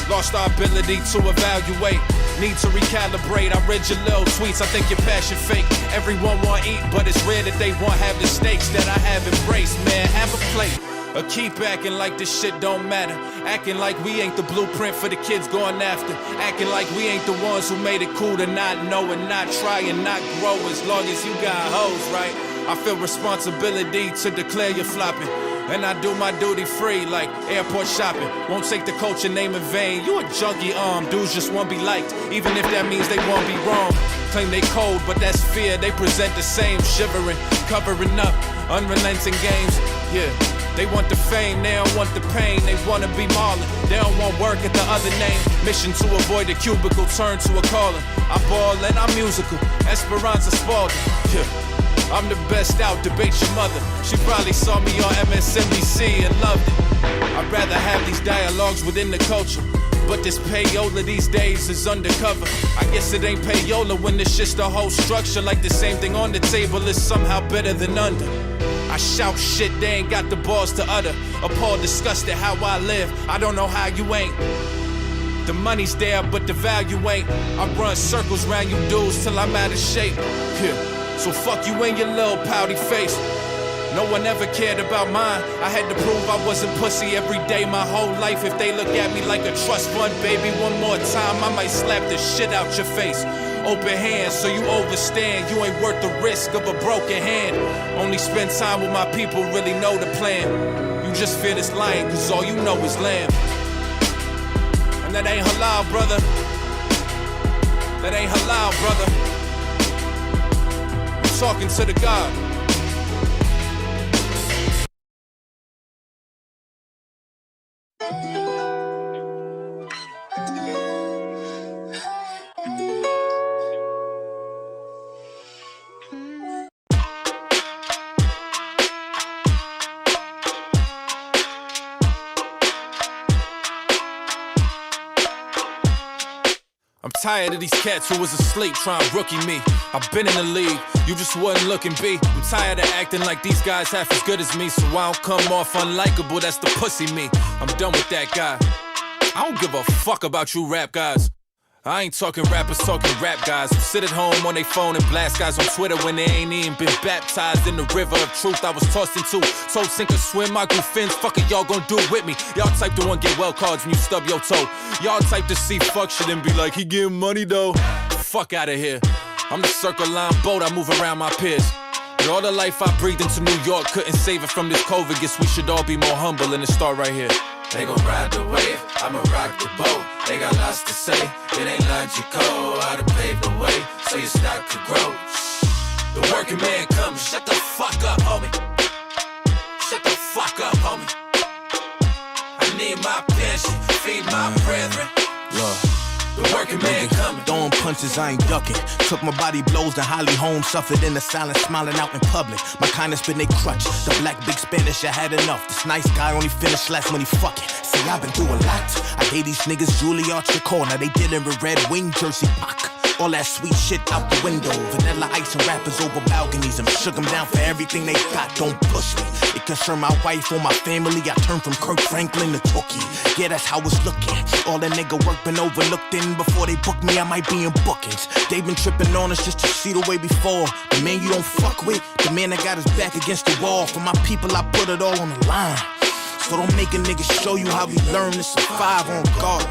Lost our ability to evaluate, need to recalibrate. I read your little tweets, I think your passion fake. Everyone want eat, but it's rare that they want have the stakes that I have embraced. Man, have a plate, or keep acting like this shit don't matter. Acting like we ain't the blueprint for the kids going after. Acting like we ain't the ones who made it cool to not know and not try and not grow. As long as you got hoes, right? I feel responsibility to declare you flopping, and I do my duty free like airport shopping. Won't take the culture name in vain. You a junkie, dudes just won't be liked, even if that means they won't be wrong. Claim they cold, but that's fear. They present the same, shivering, covering up, unrelenting games. Yeah, they want the fame, they don't want the pain. They wanna be Marlon, they don't want work at the other name. Mission to avoid the cubicle, turn to a calling. I ball and I'm musical, Esperanza Spalding. Yeah, I'm the best out, debate your mother. She probably saw me on MSNBC and loved it. I'd rather have these dialogues within the culture, but this payola these days is undercover. I guess it ain't payola when it's just the whole structure. Like the same thing on the table is somehow better than under. I shout shit they ain't got the balls to utter. Appalled, disgusted how I live. I don't know how you ain't. The money's there, but the value ain't. I run circles round you dudes till I'm out of shape. Yeah. So fuck you and your little pouty face. No one ever cared about mine. I had to prove I wasn't pussy every day my whole life. If they look at me like a trust fund, baby, one more time, I might slap the shit out your face. Open hands so you overstand. You ain't worth the risk of a broken hand. Only spend time with my people, really know the plan. You just fear this lion, cause all you know is lamb. And that ain't halal, brother. That ain't halal, brother. Talking to the God. I'm tired of these cats who was asleep trying to rookie me. I've been in the league, you just wasn't looking B. I'm tired of acting like these guys half as good as me, so I don't come off unlikable, that's the pussy me. I'm done with that guy. I don't give a fuck about you rap guys. I ain't talking rappers, talking rap guys who sit at home on their phone and blast guys on Twitter when they ain't even been baptized in the river of truth I was tossed into. Told sink or swim, I grew fins, fuck it, y'all gon' do it with me. Y'all type to one get well cards when you stub your toe. Y'all type to see fuck shit and be like, he getting money though. Fuck out of here. I'm the circle line boat, I move around my peers. But all the life I breathed into New York couldn't save it from this COVID. Guess we should all be more humble and it start right here. They gon' ride the wave, I'ma rock the boat. They got lots to say, it ain't logical. I done paved the way, so your stock could grow. The working man comes, shut the fuck up, homie. Shut the fuck up, homie. I need my pension, feed my brethren. Look. The working man coming. Throwing punches, I ain't ducking. Took my body blows to Holly Holmes, suffered in the silence, smiling out in public. My kindness been they crutch. The black big Spanish, I had enough. This nice guy only finished last when he fucking. See, I've been through a lot. I gave these niggas Julie Archer corner. They did in a red wing jersey pock. All that sweet shit out the window. Vanilla ice and rappers over balconies. I'm shook them down for everything they got. Don't push me. It concern my wife or my family. I turned from Kirk Franklin to Tookie. Yeah, that's how it's looking. All that nigga work been overlooked in. Before they book me, I might be in bookings. They been tripping on us just to see the way before. The man you don't fuck with, the man that got his back against the wall. For my people, I put it all on the line. So don't make a nigga show you how we learn to survive on guard.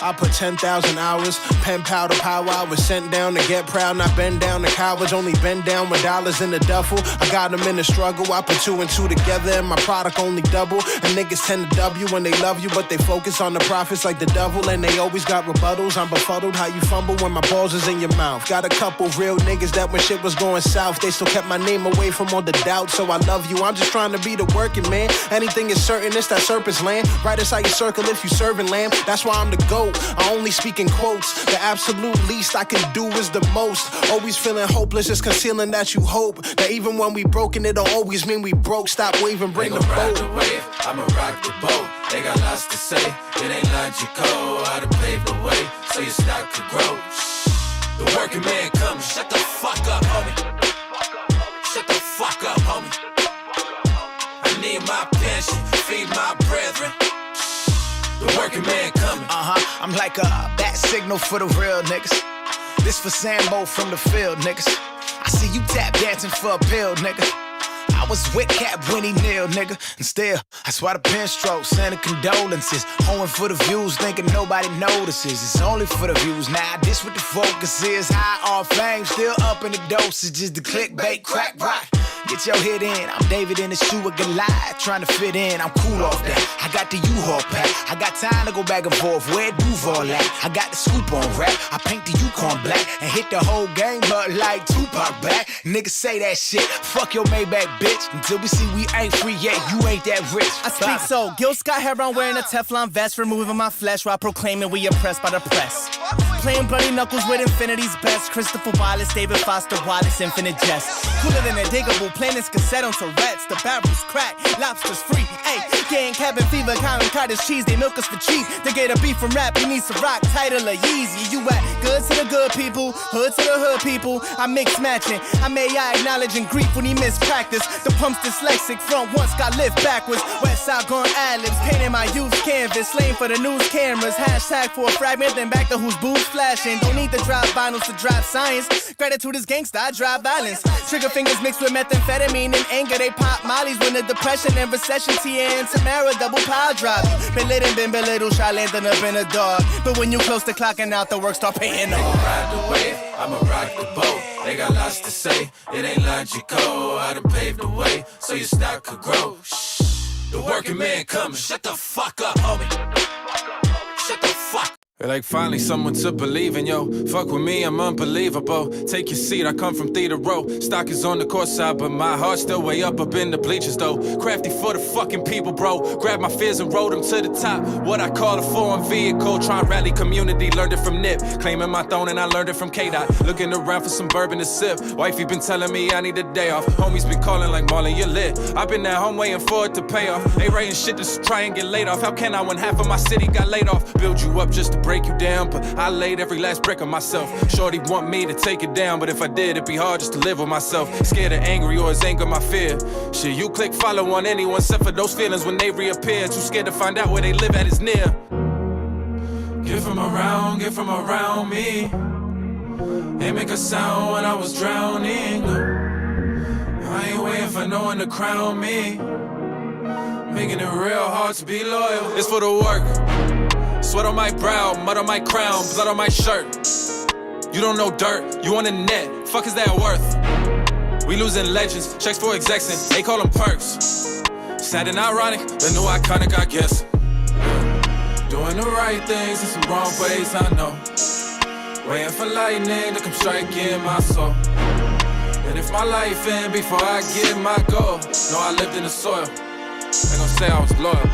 I put 10,000 hours, pen powder power. I was sent down to get proud, not bend down to cowards. Only bend down with dollars in the duffel. I got them in the struggle. I put 2 and 2 together and my product only double. And niggas tend to W when they love you, but they focus on the profits like the devil. And they always got rebuttals. I'm befuddled how you fumble when my balls is in your mouth. Got a couple real niggas that when shit was going south, they still kept my name away from all the doubt. So I love you. I'm just trying to be the working man. Anything is certain, it's that serpent's land. Right inside your circle if you serving lamb. That's why I'm the GOAT. I only speak in quotes. The absolute least I can do is the most. Always feeling hopeless, just concealing that you hope that even when we broken, it don't always mean we broke. Stop waving, bring the boat. Ride the wave, I'ma rock the boat. They got lots to say, it ain't logical. I done paved the way, so your stock could grow. The working man coming, shut the fuck up, homie. Shut the fuck up, homie. I need my pension, feed my brethren. The working man coming. I'm like a bat signal for the real niggas. This for Sambo from the field, niggas. I see you tap dancing for a pill, nigga. I was with Cap when he nailed, nigga. And still, that's why the pen strokes, sending condolences. Hoeing for the views, thinking nobody notices. It's only for the views. Now, this what the focus is. High on fame, still up in the dosages. The clickbait, crack rock. Get your hit in. I'm David in the shoe of Goliath, trying to fit in. I'm cool off that. I got the U-Haul pack. I got time to go back and forth. Where Duval at? I got the scoop on rap. I paint the Yukon black and hit the whole game up like Tupac back. Niggas say that shit. Fuck your Maybach, bitch. Until we see we ain't free yet, you ain't that rich. I speak so. Gil Scott hair on wearing a Teflon vest, removing my flesh while proclaiming we oppressed by the press. Playing bloody knuckles with infinity's best. Christopher Wallace, David Foster Wallace, infinite jest. Cooler than a diggable, playing this cassette on Tourette's. The barrels crack, lobsters free. Ayy, getting cabin fever, counting cottage cheese. They milk us for cheap. They get a beef from rap, he needs some rock, title of Yeezy. You at good to the good people, hood to the hood people. I mix matching, I acknowledge and grief when he mispractice. The pump's dyslexic, front once got lift backwards. West side going ad-libs, painting my youth canvas. Lane for the news cameras, hashtag for a fragment, then back to whose boots flashing. Don't need to drive vinyls to drive science. Gratitude is gangsta, I drive violence. Trigger fingers mixed with methamphetamine and anger. They pop mollies when the depression and recession. Tia and Tamara double power drive. Been lit and been belittled, Charlene done up in a dog. But when you close to clocking out, the work start paying off. Ride the wave, I'ma rock the boat. They got lots to say, it ain't logical. I done paved the way, so your stock could grow. Shh, the working man coming. Shut the fuck up, homie. Shut the fuck. Like finally someone to believe in, yo. Fuck with me, I'm unbelievable. Take your seat, I come from theater row. Stock is on the court side, but my heart's still way up in the bleachers, though. Crafty for the fucking people, bro. Grab my fears and rode them to the top. What I call a foreign vehicle. Try and rally community, learned it from Nip. Claiming my throne and I learned it from K-Dot. Looking around for some bourbon to sip. Wifey been telling me I need a day off. Homies been calling like Marlon, you're lit. I've been at home waiting for it to pay off. They writing shit to try and get laid off. How can I when half of my city got laid off? Build you up just to break you down, but I laid every last brick on myself. Shorty want me to take it down, but if I did, it'd be hard just to live with myself. Scared of angry or is anger my fear? Shit, you click follow on anyone except for those feelings when they reappear. Too scared to find out where they live at is near. Get from around me. They make a sound when I was drowning. I ain't waiting for no one to crown me. Making it real hard to be loyal. It's for the work. Sweat on my brow, mud on my crown, blood on my shirt. You don't know dirt, you on the net, fuck is that worth? We losing legends, checks for execs and they call them perks. Sad and ironic, the new iconic, I guess. Doing the right things in some wrong ways, I know. Waiting for lightning to come strike in my soul. And if my life end before I get my goal, know I lived in the soil. They gon' say I was loyal.